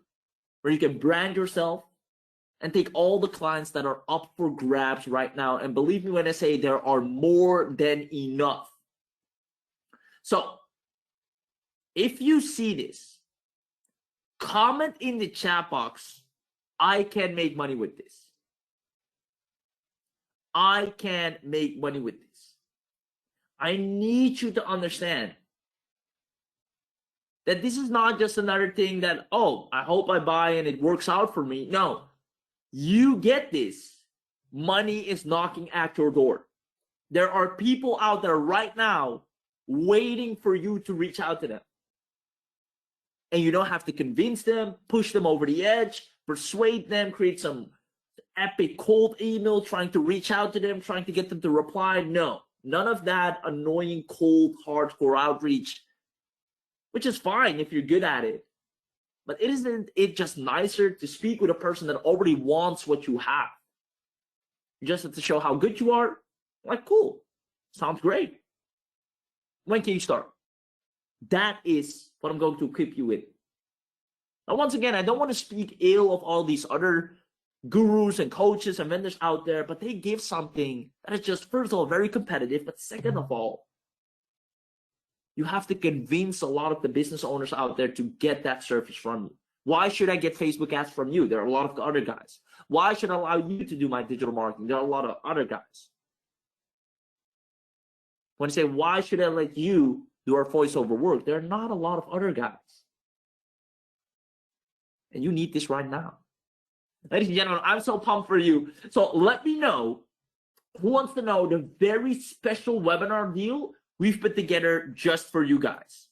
where you can brand yourself and take all the clients that are up for grabs right now. And believe me when I say there are more than enough. So if you see this, comment in the chat box, I can make money with this. I can make money with this. I need you to understand that this is not just another thing that, oh, I hope I buy and it works out for me. No, you get this. Money is knocking at your door. There are people out there right now waiting for you to reach out to them. And you don't have to convince them, push them over the edge, persuade them, create some epic cold email, trying to reach out to them, trying to get them to reply. No, none of that annoying, cold, hardcore outreach, which is fine if you're good at it. But isn't it just nicer to speak with a person that already wants what you have? You just have to show how good you are. Like, cool, sounds great. When can you start? That is what I'm going to equip you with. Now, once again, I don't want to speak ill of all these other gurus and coaches and vendors out there, but they give something that is just, first of all, very competitive, but second of all, you have to convince a lot of the business owners out there to get that service from you. Why should I get Facebook ads from you? There are a lot of other guys. Why should I allow you to do my digital marketing? There are a lot of other guys. When I say, why should I let you do our voiceover work? There are not a lot of other guys. And you need this right now. Ladies and gentlemen, I'm so pumped for you. So let me know who wants to know the very special webinar deal we've put together just for you guys.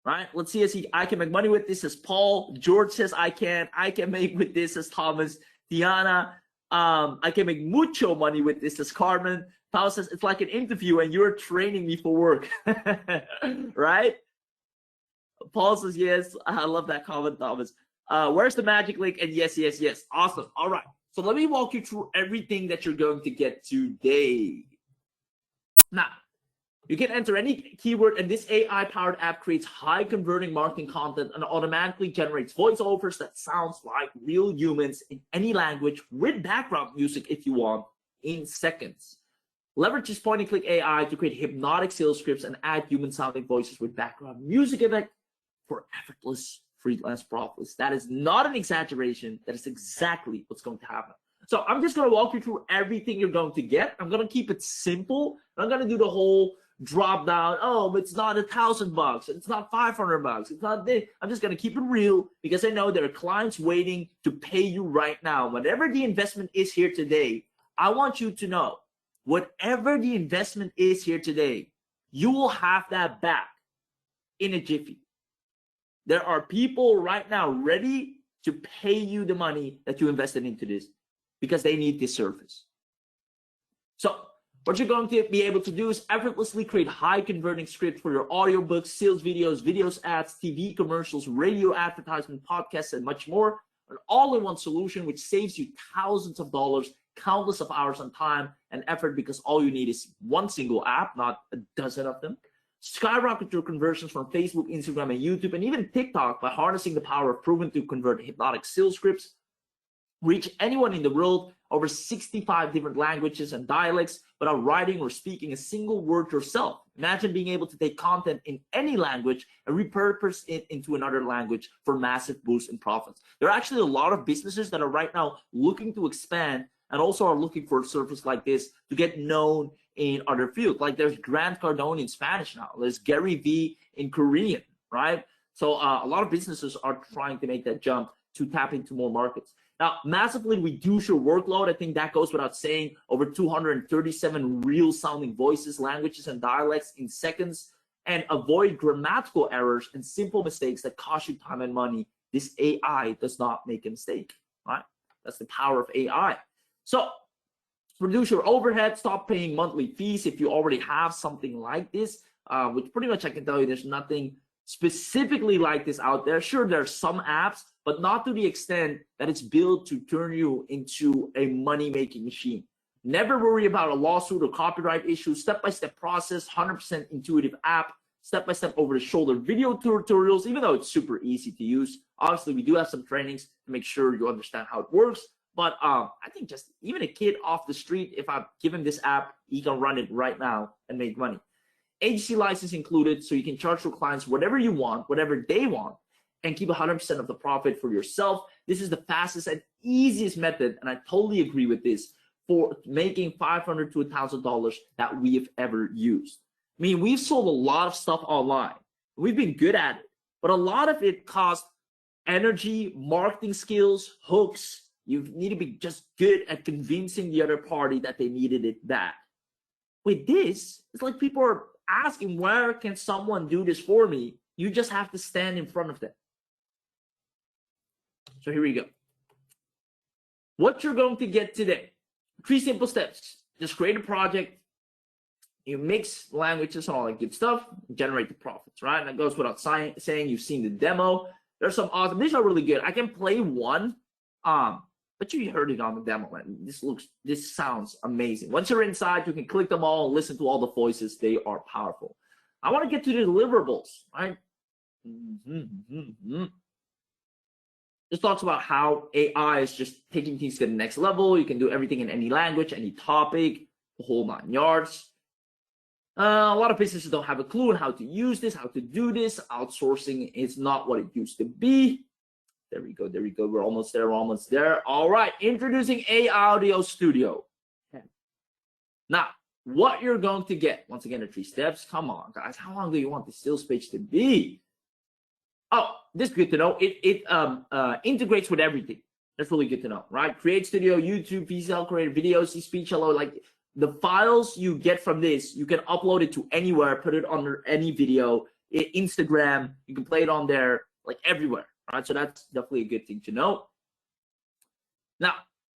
Right? Let's see. I can make money with this, as Paul. George says I can make with this, as Thomas. Diana, I can make mucho money with this, as Carmen. Paul says it's like an interview and you're training me for work. Right? Paul says yes. I love that comment, Thomas. Where's the magic link? And yes. Awesome. All right. So let me walk you through everything that you're going to get today. Now, you can enter any keyword, and this AI-powered app creates high-converting marketing content and automatically generates voiceovers that sounds like real humans in any language with background music if you want, in seconds. Leverage this point-and-click AI to create hypnotic sales scripts and add human-sounding voices with background music effect for effortless freelance profits. That is not an exaggeration. That is exactly what's going to happen. So I'm just going to walk you through everything you're going to get. I'm going to keep it simple. I'm going to do the whole drop down. Oh, it's not $1,000. It's not $500. It's not this. I'm just going to keep it real because I know there are clients waiting to pay you right now. Whatever the investment is here today, I want you to know, whatever the investment is here today, you will have that back in a jiffy. There are people right now ready to pay you the money that you invested into this because they need this service. So what you're going to be able to do is effortlessly create high converting scripts for your audiobooks, sales videos, ads, TV commercials, radio advertisement, podcasts, and much more an all-in-one solution which saves you thousands of dollars, countless of hours on time and effort, because all you need is one single app, not a dozen of them. Skyrocket your conversions from Facebook, Instagram, and YouTube, and even TikTok by harnessing the power of proven to convert hypnotic sales scripts. Reach anyone in the world, over 65 different languages and dialects, without writing or speaking a single word yourself. Imagine being able to take content in any language and repurpose it into another language for massive boosts in profits. There are actually a lot of businesses that are right now looking to expand and also are looking for a service like this to get known in other fields. Like there's Grant Cardone in Spanish now. There's Gary Vee in Korean, right? So a lot of businesses are trying to make that jump to tap into more markets. Now, massively reduce your workload. I think that goes without saying. Over 237 real sounding voices, languages, and dialects in seconds, and avoid grammatical errors and simple mistakes that cost you time and money. This AI does not make a mistake, right? That's the power of AI. So reduce your overhead, stop paying monthly fees if you already have something like this, which pretty much I can tell you there's nothing specifically like this out there. Sure, there's some apps, but not to the extent that it's built to turn you into a money-making machine. Never worry about a lawsuit or copyright issue. Step-by-step process, 100% intuitive app, step-by-step over-the-shoulder video tutorials, even though it's super easy to use. Obviously, we do have some trainings to make sure you understand how it works. But I think just even a kid off the street, if I give him this app, he can run it right now and make money. Agency license included, so you can charge your clients whatever you want, whatever they want, and keep 100% of the profit for yourself. This is the fastest and easiest method, and I totally agree with this, for making $500 to $1,000 that we have ever used. I mean, we've sold a lot of stuff online. We've been good at it, but a lot of it costs energy, marketing skills, hooks. You need to be just good at convincing the other party that they needed it bad. With this, it's like people are asking, where can someone do this for me? You just have to stand in front of them. So here we go. What you're going to get today, 3 simple steps. Just create a project, you mix languages and all that good stuff, generate the profits, right? And that goes without saying. You've seen the demo. There's some awesome, these are really good. I can play one, but you heard it on the demo, and this sounds amazing. Once you're inside, you can click them all, listen to all the voices. They are powerful. I want to get to the deliverables, right? This talks about how AI is just taking things to the next level. You can do everything in any language, any topic, the whole 9 yards. A lot of businesses don't have a clue on how to use this, how to do this. Outsourcing is not what it used to be. There we go. There we go. We're almost there. We're almost there. All right. Introducing AudioStudio. Now, what you're going to get, once again, the 3 steps. Come on, guys. How long do you want the sales page to be? Oh, this is good to know. It integrates with everything. That's really good to know, right? Create Studio, YouTube, VSL, create videos, speech, hello. Like the files you get from this, you can upload it to anywhere, put it under any video, Instagram. You can play it on there, like everywhere. Right, so that's definitely a good thing to know. Now,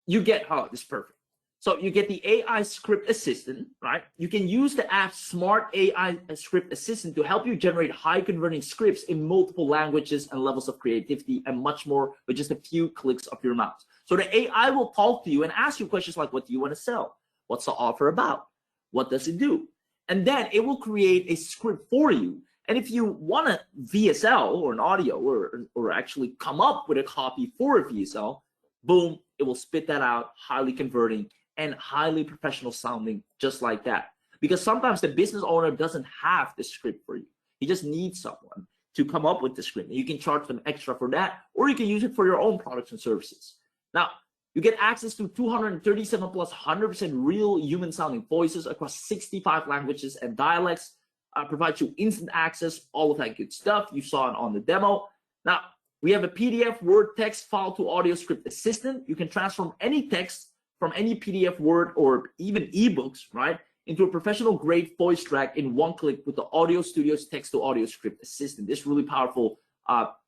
you get, oh, this is perfect. So you get the AI script assistant, right? You can use the app's smart AI script assistant to help you generate high converting scripts in multiple languages and levels of creativity and much more with just a few clicks of your mouse. So the AI will talk to you and ask you questions like, what do you want to sell? What's the offer about? What does it do? And then it will create a script for you. And if you want a VSL or an audio or actually come up with a copy for a VSL, boom, it will spit that out, highly converting and highly professional sounding, just like that. Because sometimes the business owner doesn't have the script for you. He just needs someone to come up with the script. And you can charge them extra for that, or you can use it for your own products and services. Now, you get access to 237 plus 100% real human sounding voices across 65 languages and dialects. Provides you instant access, all of that good stuff. You saw it on the demo. Now, we have a PDF Word text file to Audio Script Assistant. You can transform any text from any PDF Word or even eBooks, right, into a professional grade voice track in one click with the AudioStudio's text to Audio Script Assistant. This is really powerful.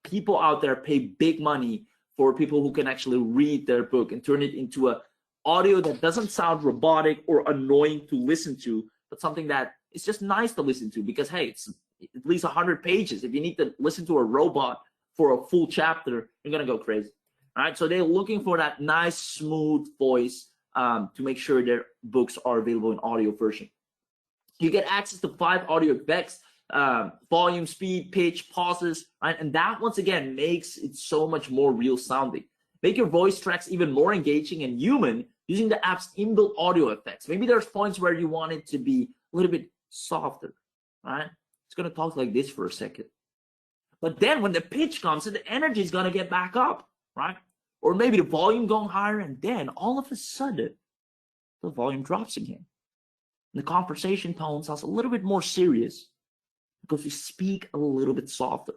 People out there pay big money for people who can actually read their book and turn it into a audio that doesn't sound robotic or annoying to listen to, but something that it's just nice to listen to because, hey, it's at least 100 pages. If you need to listen to a robot for a full chapter, you're going to go crazy. right? So they're looking for that nice, smooth voice to make sure their books are available in audio version. You get access to 5 audio effects, volume, speed, pitch, pauses, right? And that, once again, makes it so much more real sounding. Make your voice tracks even more engaging and human using the app's inbuilt audio effects. Maybe there's points where you want it to be a little bit softer, right? It's going to talk like this for a second. But then when the pitch comes, the energy is going to get back up, right? Or maybe the volume going higher, and then all of a sudden, the volume drops again. And the conversation tone sounds a little bit more serious because we speak a little bit softer.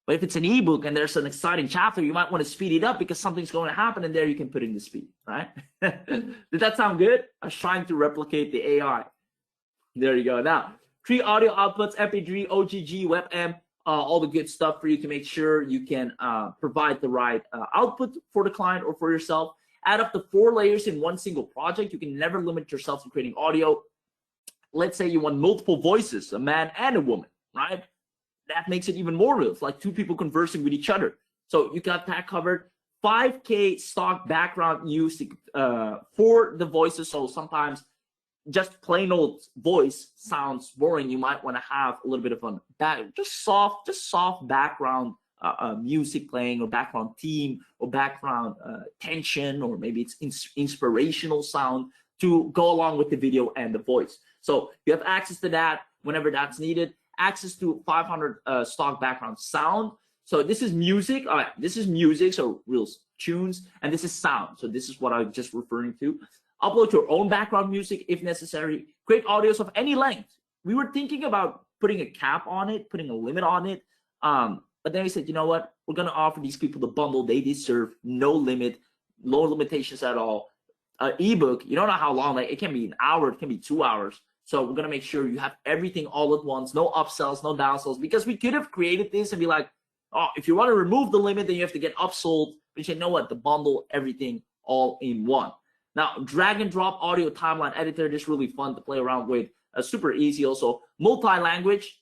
But if it's an ebook and there's an exciting chapter, you might want to speed it up because something's going to happen, and there you can put in the speed, right? Did that sound good? I was trying to replicate the AI. There you go. Now, 3 audio outputs, MP3, OGG, WebM, all the good stuff for you to make sure you can provide the right output for the client or for yourself. Add up to 4 layers in one single project. You can never limit yourself to creating audio. Let's say you want multiple voices, a man and a woman, right? That makes it even more real. It's like 2 people conversing with each other. So you got that covered. 5K stock background music for the voices. So sometimes just plain old voice sounds boring. You might want to have a little bit of just soft background music playing, or background theme, or background tension, or maybe it's inspirational sound to go along with the video and the voice. So you have access to that whenever that's needed. Access to 500 stock background sound. So this is music. All right, this is music, so real tunes, and this is sound. So this is what I was just referring to. Upload your own background music if necessary. Create audios of any length. We were thinking about putting a cap on it, putting a limit on it. But then we said, you know what? We're going to offer these people the bundle they deserve. No limit, no limitations at all. Ebook, you don't know how long. Like, it can be an hour, it can be 2 hours. So we're going to make sure you have everything all at once. No upsells, no downsells. Because we could have created this and be like, oh, if you want to remove the limit, then you have to get upsold. But you say, you know what? The bundle, everything all in one. Now, drag and drop audio timeline editor. This is really fun to play around with. Super easy also. Multi-language.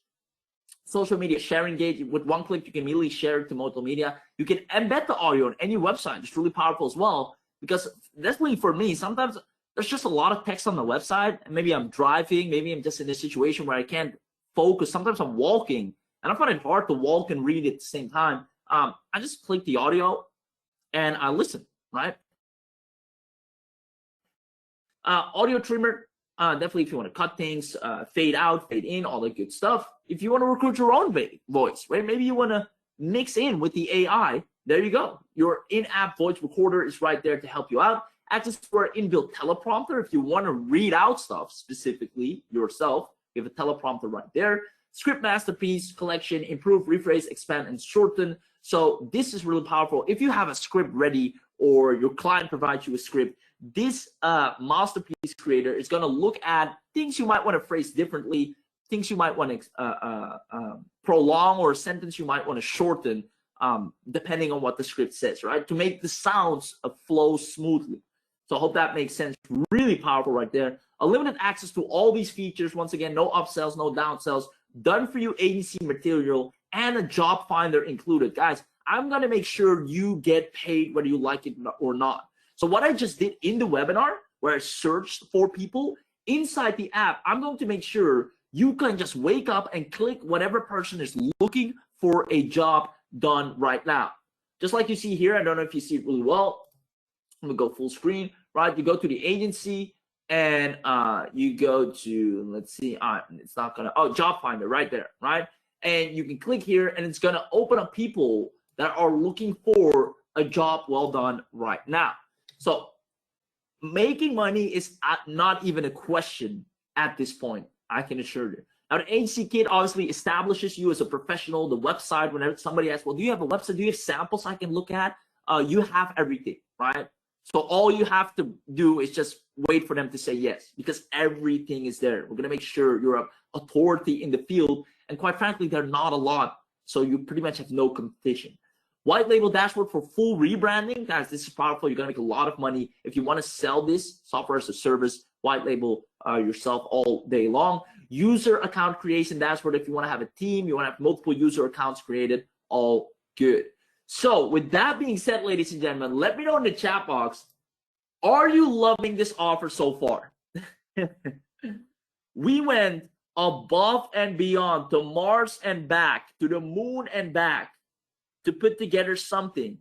Social media sharing gauge. With one click, you can immediately share it to multimedia. You can embed the audio on any website. It's really powerful as well. Because definitely for me, sometimes there's just a lot of text on the website. And maybe I'm driving. Maybe I'm just in a situation where I can't focus. Sometimes I'm walking. And I find it hard to walk and read at the same time. I just click the audio and I listen, right? Audio trimmer, definitely if you want to cut things, fade out, fade in, all that good stuff. If you want to record your own voice, right? Maybe you want to mix in with the AI. There you go. Your in-app voice recorder is right there to help you out. Access for an inbuilt teleprompter. If you want to read out stuff specifically yourself, you have a teleprompter right there. Script masterpiece collection, improve, rephrase, expand, and shorten. So this is really powerful. If you have a script ready or your client provides you a script, this masterpiece creator is going to look at things you might want to phrase differently, things you might want to prolong, or a sentence you might want to shorten, depending on what the script says, right? To make the sounds flow smoothly. So I hope that makes sense. Really powerful right there. Unlimited access to all these features. Once again, no upsells, no downsells. Done for you agency material and a job finder included. Guys, I'm going to make sure you get paid whether you like it or not. So what I just did in the webinar, where I searched for people inside the app, I'm going to make sure you can just wake up and click whatever person is looking for a job done right now. Just like you see here, I don't know if you see it really well. I'm gonna go full screen, right? You go to the agency and you go to, let's see, it's not gonna, job finder right there, right? And you can click here and it's gonna open up people that are looking for a job well done right now. So making money is not even a question at this point, I can assure you. Now, the agency kit obviously establishes you as a professional. The website, whenever somebody asks, well, do you have a website? Do you have samples I can look at? You have everything, right? So all you have to do is just wait for them to say yes, because everything is there. We're going to make sure you're an authority in the field. And quite frankly, they're not a lot. So you pretty much have no competition. White label dashboard for full rebranding. Guys, this is powerful. You're going to make a lot of money. If you want to sell this software as a service, white label yourself all day long. User account creation dashboard. If you want to have a team, you want to have multiple user accounts created, all good. So with that being said, ladies and gentlemen, let me know in the chat box, are you loving this offer so far? We went above and beyond, to Mars and back, to the moon and back, to put together something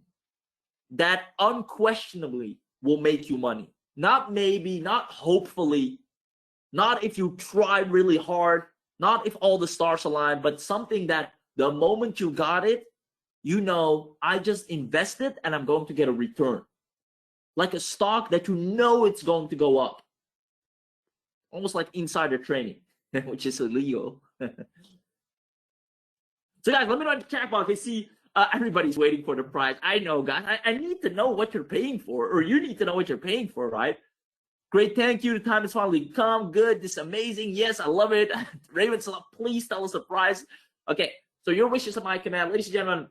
that unquestionably will make you money. Not maybe, not hopefully, not if you try really hard, not if all the stars align, but something that the moment you got it, you know, I just invested and I'm going to get a return. Like a stock that you know it's going to go up. Almost like insider trading, which is illegal. So guys, let me know in the chat box. I see everybody's waiting for the price. I know, guys. I need to know what you're paying for, or you need to know what you're paying for, right? Great, thank you. The time has finally come. Good, this is amazing. Yes, I love it. Raven, please tell us the price. Okay, so your wishes are my command. Ladies and gentlemen,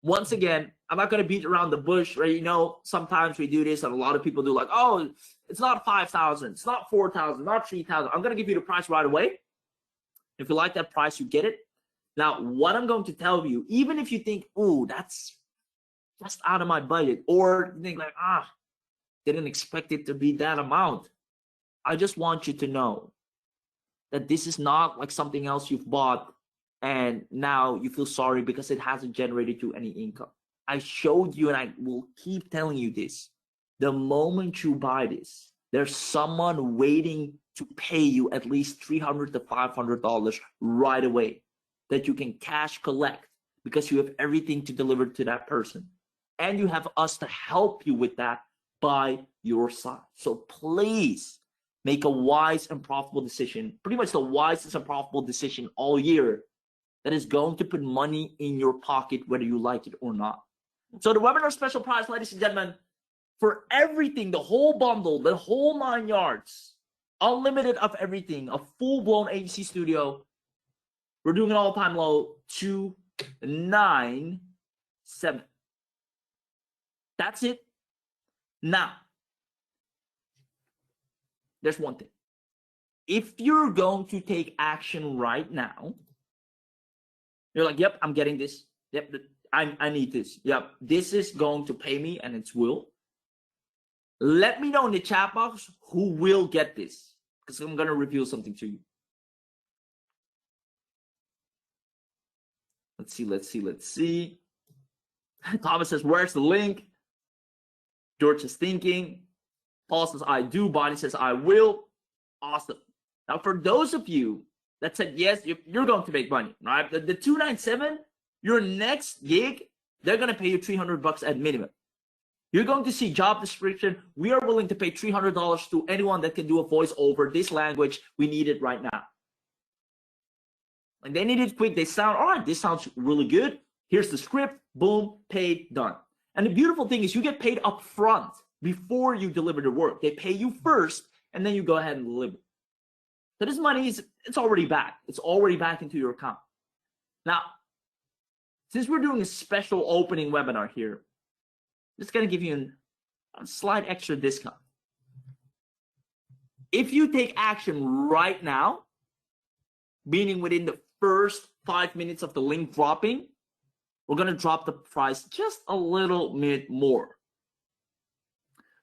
once again, I'm not going to beat around the bush, right? You know, sometimes we do this, and a lot of people do like, oh, it's not 5,000, it's not 4,000, not 3,000. I'm going to give you the price right away. If you like that price, you get it. Now, what I'm going to tell you, even if you think, oh, that's just out of my budget, or you think like, didn't expect it to be that amount. I just want you to know that this is not like something else you've bought and now you feel sorry because it hasn't generated you any income. I showed you, and I will keep telling you this. The moment you buy this, there's someone waiting to pay you at least $300 to $500 right away that you can cash collect because you have everything to deliver to that person. And you have us to help you with that by your side. So please make a wise and profitable decision, pretty much the wisest and profitable decision all year, that is going to put money in your pocket whether you like it or not. So the webinar special price, ladies and gentlemen, for everything, the whole bundle, the whole 9 yards, unlimited of everything, a full-blown agency studio, we're doing an all-time low, 297. That's it. Now, there's one thing. If you're going to take action right now, you're like, yep, I'm getting this. Yep, I need this. Yep, this is going to pay me, and it's will. Let me know in the chat box who will get this, because I'm going to reveal something to you. Let's see. Thomas says, where's the link? George is thinking. Paul says, I do. Bonnie says, I will. Awesome. Now, for those of you that said, yes, you're going to make money, right? The 297, your next gig, they're going to pay you $300 at minimum. You're going to see job description. We are willing to pay $300 to anyone that can do a voice over this language. We need it right now. And they need it quick. They sound, all right, this sounds really good. Here's the script. Boom, paid, done. And the beautiful thing is you get paid up front before you deliver the work. They pay you first, and then you go ahead and deliver. So this money it's already back. It's already back into your account. Now, since we're doing a special opening webinar here, I'm just going to give you a slight extra discount. If you take action right now, meaning within the first 5 minutes of the link dropping, we're going to drop the price just a little bit more.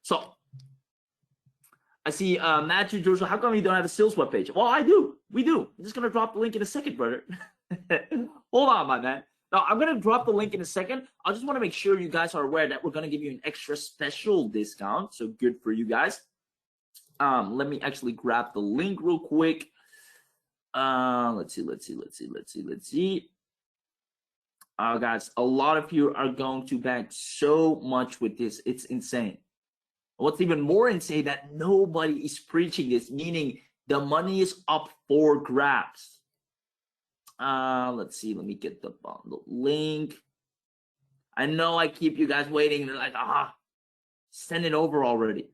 So I see Matthew Joshua, how come you don't have a sales webpage? Well, I do. We do. I'm just going to drop the link in a second, brother. Hold on, my man. Now, I'm going to drop the link in a second. I just want to make sure you guys are aware that we're going to give you an extra special discount. So good for you guys. Let me actually grab the link real quick. Let's see. Guys, a lot of you are going to bank so much with this. It's insane. What's even more insane that nobody is preaching this, meaning the money is up for grabs. Let's see. Let me get the bundle link. I know I keep you guys waiting. They're like, send it over already.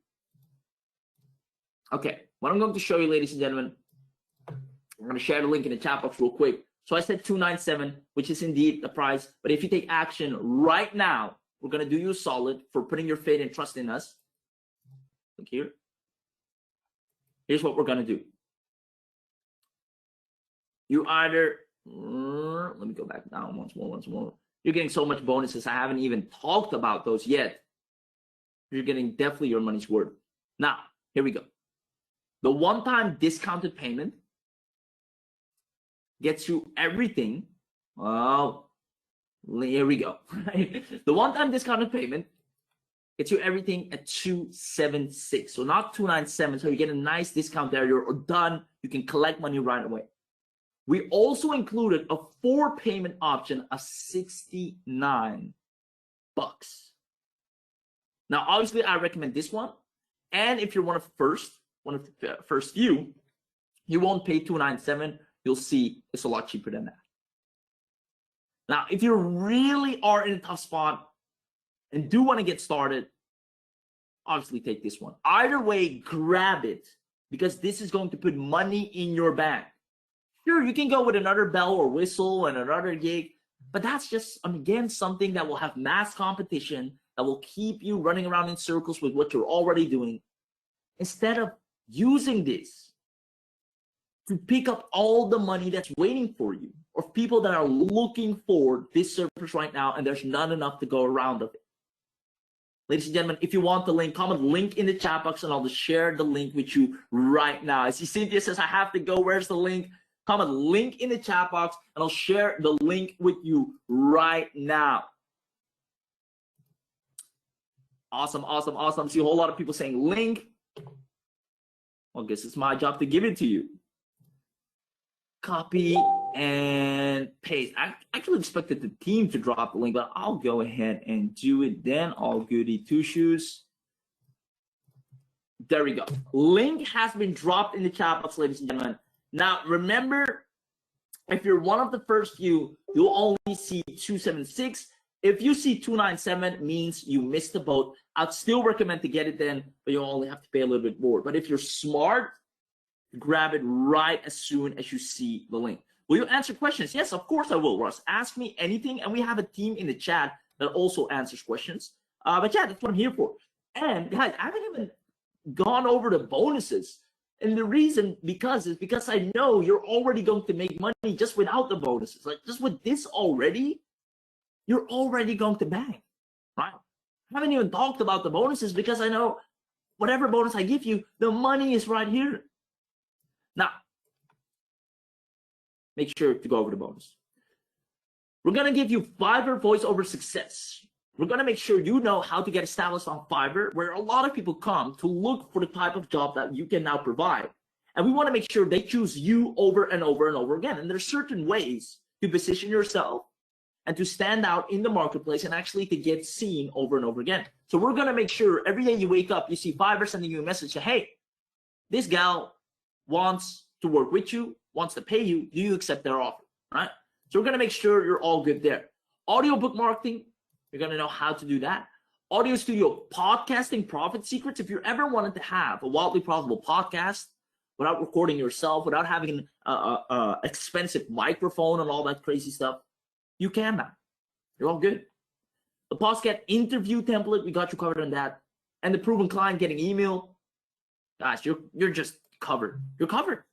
Okay, what I'm going to show you, ladies and gentlemen, I'm going to share the link in the chat box real quick. So I said 297, which is indeed the price. But if you take action right now, we're going to do you a solid for putting your faith and trust in us. Look here. Here's what we're going to do. You either, let me go back down once more. You're getting so much bonuses. I haven't even talked about those yet. You're getting definitely your money's worth. Now, here we go. The one-time discounted payment gets you everything. Oh, here we go. The one-time discounted payment gets you everything at $276. So not $297. So you get a nice discount there. You're done. You can collect money right away. We also included a 4-payment option of $69. Now, obviously, I recommend this one. And if you're one of the first few, you won't pay $297. You'll see it's a lot cheaper than that. Now, if you really are in a tough spot and do want to get started, obviously take this one. Either way, grab it, because this is going to put money in your bank. Sure, you can go with another bell or whistle and another gig, but that's just, again, something that will have mass competition, that will keep you running around in circles with what you're already doing, instead of using this to pick up all the money that's waiting for you, or people that are looking for this service right now, and there's not enough to go around of it. Ladies and gentlemen, if you want the link, comment link in the chat box, and I'll just share the link with you right now. I see Cynthia says, I have to go. Where's the link? Comment link in the chat box, and I'll share the link with you right now. Awesome, awesome, awesome. See a whole lot of people saying link. Well, I guess it's my job to give it to you. Copy and paste. I actually expected the team to drop the link, but I'll go ahead and do it then. All goody two shoes. There we go. Link has been dropped in the chat box, ladies and gentlemen. Now, remember, if you're one of the first few, you'll only see 276. If you see 297, means you missed the boat. I'd still recommend to get it then, but you only have to pay a little bit more. But if you're smart, grab it right as soon as you see the link. Will you answer questions? Yes, of course I will, Russ. Ask me anything, and we have a team in the chat that also answers questions. But yeah, that's what I'm here for. And guys, I haven't even gone over the bonuses. And the reason is because I know you're already going to make money just without the bonuses. Like, just with this already, you're already going to bang, right? I haven't even talked about the bonuses because I know whatever bonus I give you, the money is right here. Now, make sure to go over the bonus. We're going to give you Fiverr voiceover success. We're going to make sure you know how to get established on Fiverr, where a lot of people come to look for the type of job that you can now provide. And we want to make sure they choose you over and over and over again. And there's certain ways to position yourself and to stand out in the marketplace and actually to get seen over and over again. So we're going to make sure every day you wake up, you see Fiverr sending you a message, say, hey, this gal wants to work with you, wants to pay you, do you accept their offer, right? So we're going to make sure you're all good there. Audiobook marketing, you're going to know how to do that. AudioStudio podcasting profit secrets. If you ever wanted to have a wildly profitable podcast without recording yourself, without having an expensive microphone and all that crazy stuff, you can now. You're all good. The podcast interview template, we got you covered on that. And the proven client getting email, guys, you're just covered. You're covered.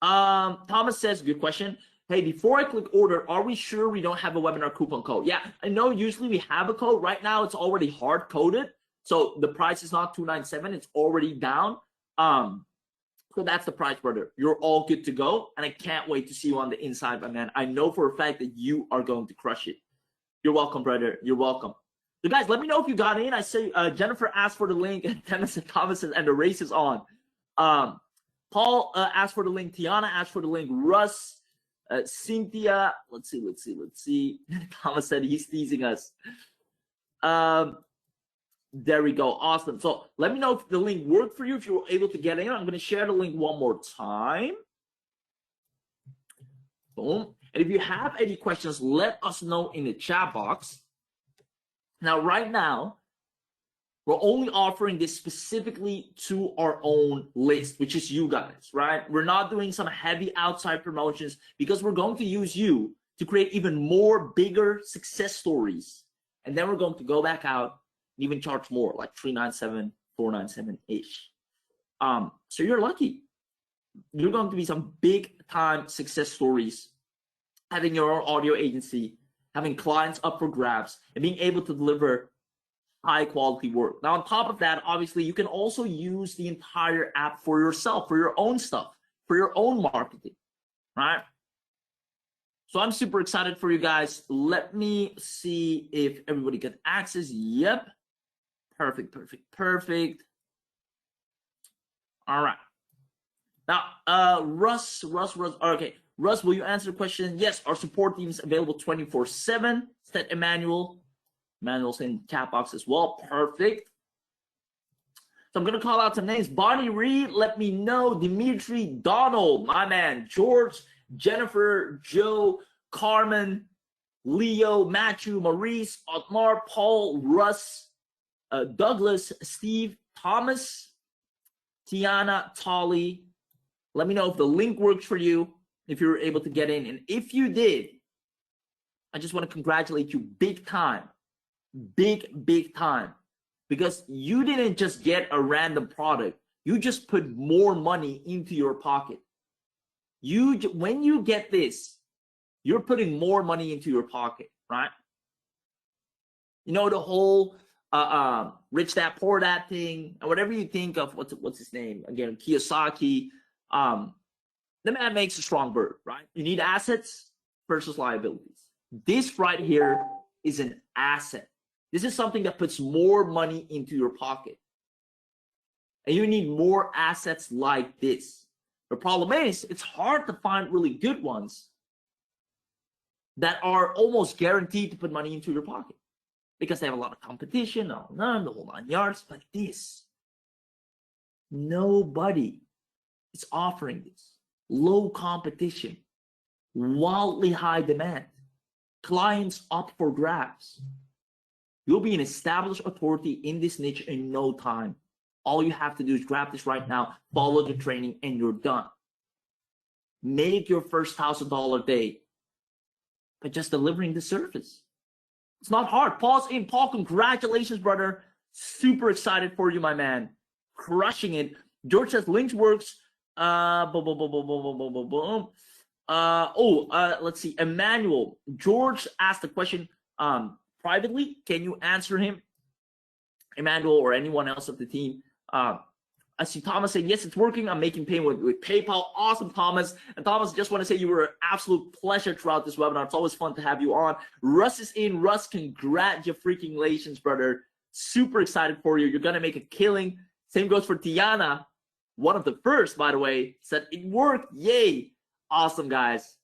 Thomas says, good question. Hey, before I click order, are we sure we don't have a webinar coupon code? Yeah, I know usually we have a code. Right now, it's already hard coded. So the price is not $297. It's already down. So that's the price, brother. You're all good to go. And I can't wait to see you on the inside, my man. I know for a fact that you are going to crush it. You're welcome, brother. You're welcome. So guys, let me know if you got in. I say Jennifer asked for the link, and Dennis and Thomas says, and the race is on. Paul asked for the link. Tiana asked for the link. Russ, Cynthia, let's see. Thomas said he's teasing us. There we go. Awesome. So let me know if the link worked for you, if you were able to get in. I'm going to share the link one more time. Boom. And if you have any questions, let us know in the chat box. Now, right now, we're only offering this specifically to our own list, which is you guys, right? We're not doing some heavy outside promotions because we're going to use you to create even more bigger success stories. And then we're going to go back out and even charge more, like $397, $497-ish. So you're lucky. You're going to be some big time success stories having your own audio agency, having clients up for grabs, and being able to deliver high quality work. Now, on top of that, obviously, you can also use the entire app for yourself, for your own stuff, for your own marketing, right? So I'm super excited for you guys. Let me see if everybody got access. Yep. Perfect, perfect, perfect. All right. Now, Russ, okay. Russ, will you answer the question? Yes, our support team is available 24/7. Said Emmanuel. Emmanuel's in chat box as well. Perfect. So I'm going to call out some names. Bonnie Reed, let me know. Dimitri, Donald, my man. George, Jennifer, Joe, Carmen, Leo, Matthew, Maurice, Otmar, Paul, Russ, Douglas, Steve, Thomas, Tiana, Tolly. Let me know if the link works for you, if you were able to get in. And if you did, I just want to congratulate you big time. Big time. Because you didn't just get a random product. You just put more money into your pocket. When you get this, you're putting more money into your pocket, right? You know, the whole rich dad, poor dad thing, or whatever you think of, what's his name? Again, Kiyosaki. The man makes a strong bird, right? You need assets versus liabilities. This right here is an asset. This is something that puts more money into your pocket. And you need more assets like this. The problem is, it's hard to find really good ones that are almost guaranteed to put money into your pocket because they have a lot of competition, the whole 9 yards. But this, nobody is offering this. Low competition, wildly high demand, clients up for grabs. You'll be an established authority in this niche in no time. All you have to do is grab this right now, follow the training, and you're done. Make your first $1,000 day by just delivering the service. It's not hard. Paul's in. Paul, congratulations, brother. Super excited for you, my man. Crushing it. George says links works. Let's see. Emmanuel. George asked the question privately. Can you answer him? Emmanuel or anyone else of the team. I see Thomas saying, yes, it's working. I'm making payment with PayPal. Awesome, Thomas. And Thomas, just want to say you were an absolute pleasure throughout this webinar. It's always fun to have you on. Russ is in. Russ, congratulations, brother. Super excited for you. You're going to make a killing. Same goes for Tiana. One of the first, by the way, said it worked. Yay. Awesome, guys.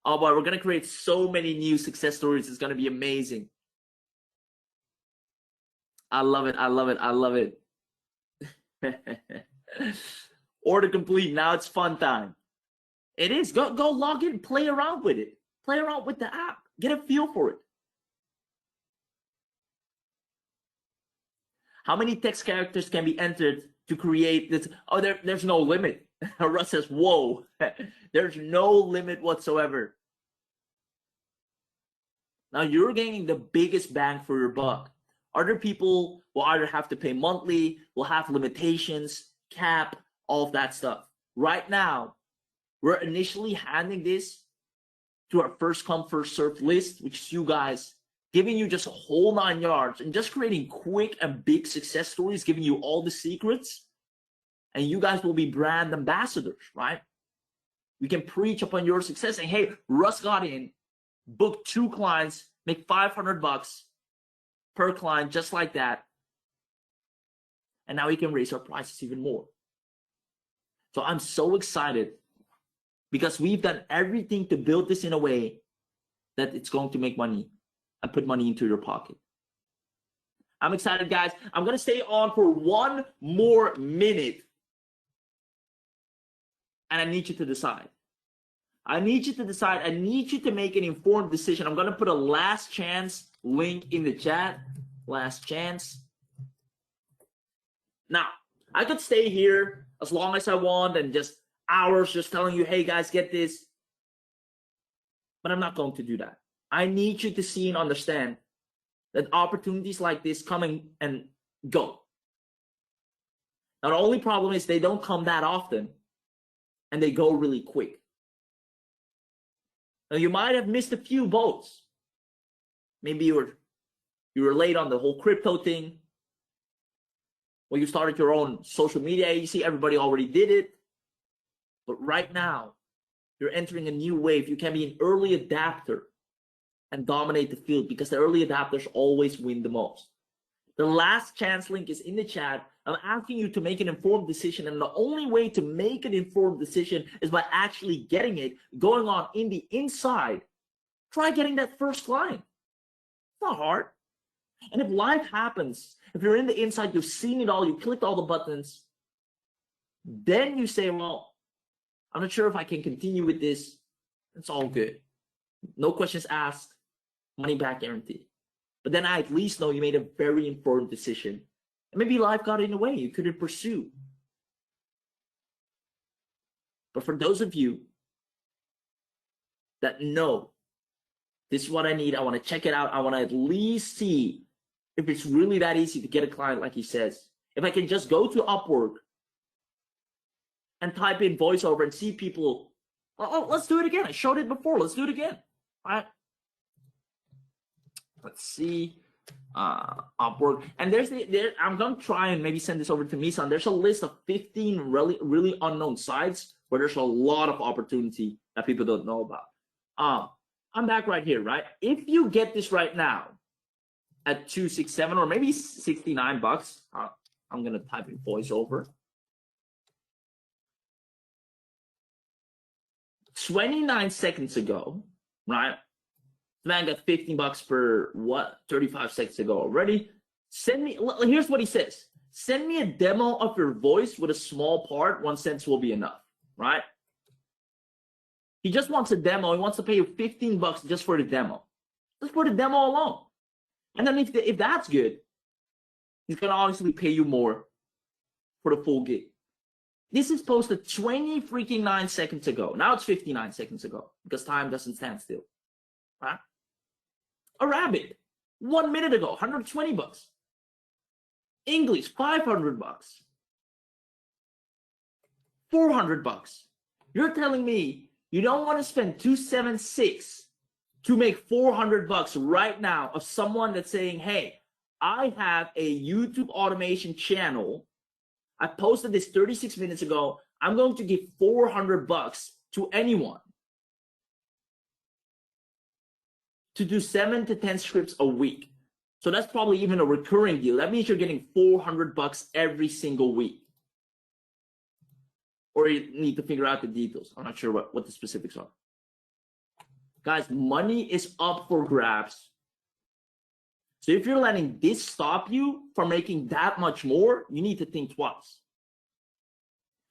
Oh, boy, we're going to create so many new success stories. It's going to be amazing. I love it. I love it. I love it. Order complete. Now it's fun time. It is. Go log in. Play around with it. Play around with the app. Get a feel for it. How many text characters can be entered to create this? Oh, there's no limit. Russ says, whoa. There's no limit whatsoever. Now you're gaining the biggest bang for your buck. Other people will either have to pay monthly, will have limitations, cap, all of that stuff. Right now, we're initially handing this to our first come, first served list, which is you guys, giving you just a whole 9 yards and just creating quick and big success stories, giving you all the secrets. And you guys will be brand ambassadors, right? We can preach upon your success and hey, Russ got in, booked 2 clients, make $500 per client, just like that. And now we can raise our prices even more. So I'm so excited because we've done everything to build this in a way that it's going to make money and put money into your pocket. I'm excited, guys. I'm going to stay on for 1 more minute. And I need you to decide. I need you to decide. I need you to make an informed decision. I'm going to put a last chance link in the chat. Last chance. Now, I could stay here as long as I want and just hours just telling you, hey, guys, get this. But I'm not going to do that. I need you to see and understand that opportunities like this come and go. Now, the only problem is they don't come that often and they go really quick. Now, you might have missed a few boats. Maybe you were late on the whole crypto thing. Well, you started your own social media agency. Everybody already did it. But right now, you're entering a new wave. You can be an early adapter and dominate the field, because the early adapters always win the most. The last chance link is in the chat. I'm asking you to make an informed decision, and the only way to make an informed decision is by actually getting it, going on in the inside. Try getting that first client. It's not hard. And if life happens, if you're in the inside, you've seen it all, you clicked all the buttons, then you say, well, I'm not sure if I can continue with this. It's all good. No questions asked, money back guaranteed. But then I at least know you made a very important decision. And maybe life got in the way. You couldn't pursue. But for those of you that know, this is what I need, I want to check it out, I want to at least see if it's really that easy to get a client like he says. If I can just go to Upwork and type in voiceover and see people, oh, let's do it again. I showed it before. Let's do it again. All right. Let's see. Upwork. And I'm going to try and maybe send this over to Misan. There's a list of 15 really unknown sites where there's a lot of opportunity that people don't know about. I'm back right here, right? If you get this right now at 267 or maybe 69 bucks, I'm going to type in voiceover. 29 seconds ago, right? Man got 15 bucks per what? 35 seconds ago already. Send me, here's what he says. Send me a demo of your voice with a small part. 1 cent will be enough, right? He just wants a demo. He wants to pay you 15 bucks just for the demo. Just for the demo alone. And then if that's good, he's going to obviously pay you more for the full gig. This is posted 29 seconds ago. Now it's 59 seconds ago because time doesn't stand still. Right? A rabbit, 1 minute ago, 120 bucks. English, 500 bucks. 400 bucks. You're telling me you don't want to spend 276 to make 400 bucks right now of someone that's saying, hey, I have a YouTube automation channel. I posted this 36 minutes ago. I'm going to give 400 bucks to anyone to do 7 to 10 scripts a week. So that's probably even a recurring deal. That means you're getting 400 bucks every single week. Or you need to figure out the details. I'm not sure what the specifics are. Guys, money is up for grabs. So if you're letting this stop you from making that much more, you need to think twice.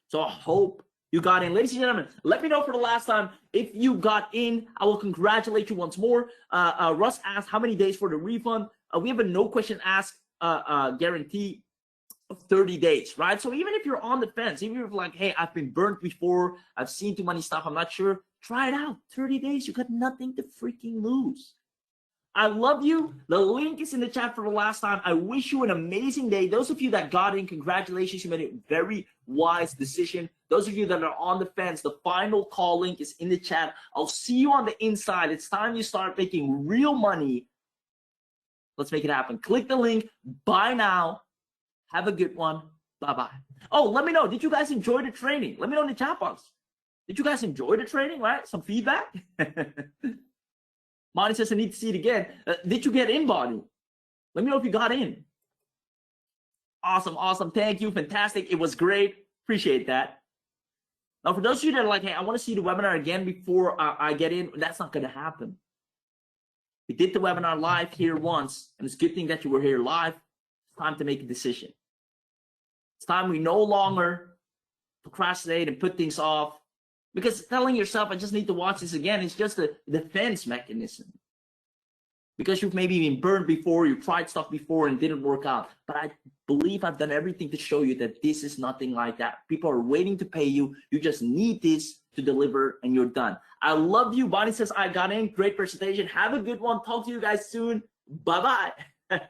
So I hope you got in. Ladies and gentlemen, let me know for the last time if you got in. I will congratulate you once more. Russ asked how many days for the refund. We have a no question ask guarantee of 30 days, right? So even if you're on the fence, even if you're like, hey, I've been burnt before, I've seen too many stuff, I'm not sure, try it out. 30 days, you got nothing to freaking lose. I love you. The link is in the chat for the last time. I wish you an amazing day. Those of you that got in, congratulations. You made a very wise decision. Those of you that are on the fence, the final call link is in the chat. I'll see you on the inside. It's time you start making real money. Let's make it happen. Click the link. Buy now. Have a good one. Bye-bye. Oh, let me know. Did you guys enjoy the training? Let me know in the chat box. Did you guys enjoy the training, right? Some feedback? Bonnie says, I need to see it again. Did you get in, Bonnie? Let me know if you got in. Awesome, awesome. Thank you. Fantastic. It was great. Appreciate that. Now, for those of you that are like, hey, I want to see the webinar again before I get in, that's not going to happen. We did the webinar live here once, and it's a good thing that you were here live. It's time to make a decision. It's time we no longer procrastinate and put things off. Because telling yourself, I just need to watch this again, it's just a defense mechanism. Because you've maybe been burned before, you've tried stuff before and didn't work out. But I believe I've done everything to show you that this is nothing like that. People are waiting to pay you. You just need this to deliver and you're done. I love you. Bonnie says, I got in. Great presentation. Have a good one. Talk to you guys soon. Bye-bye.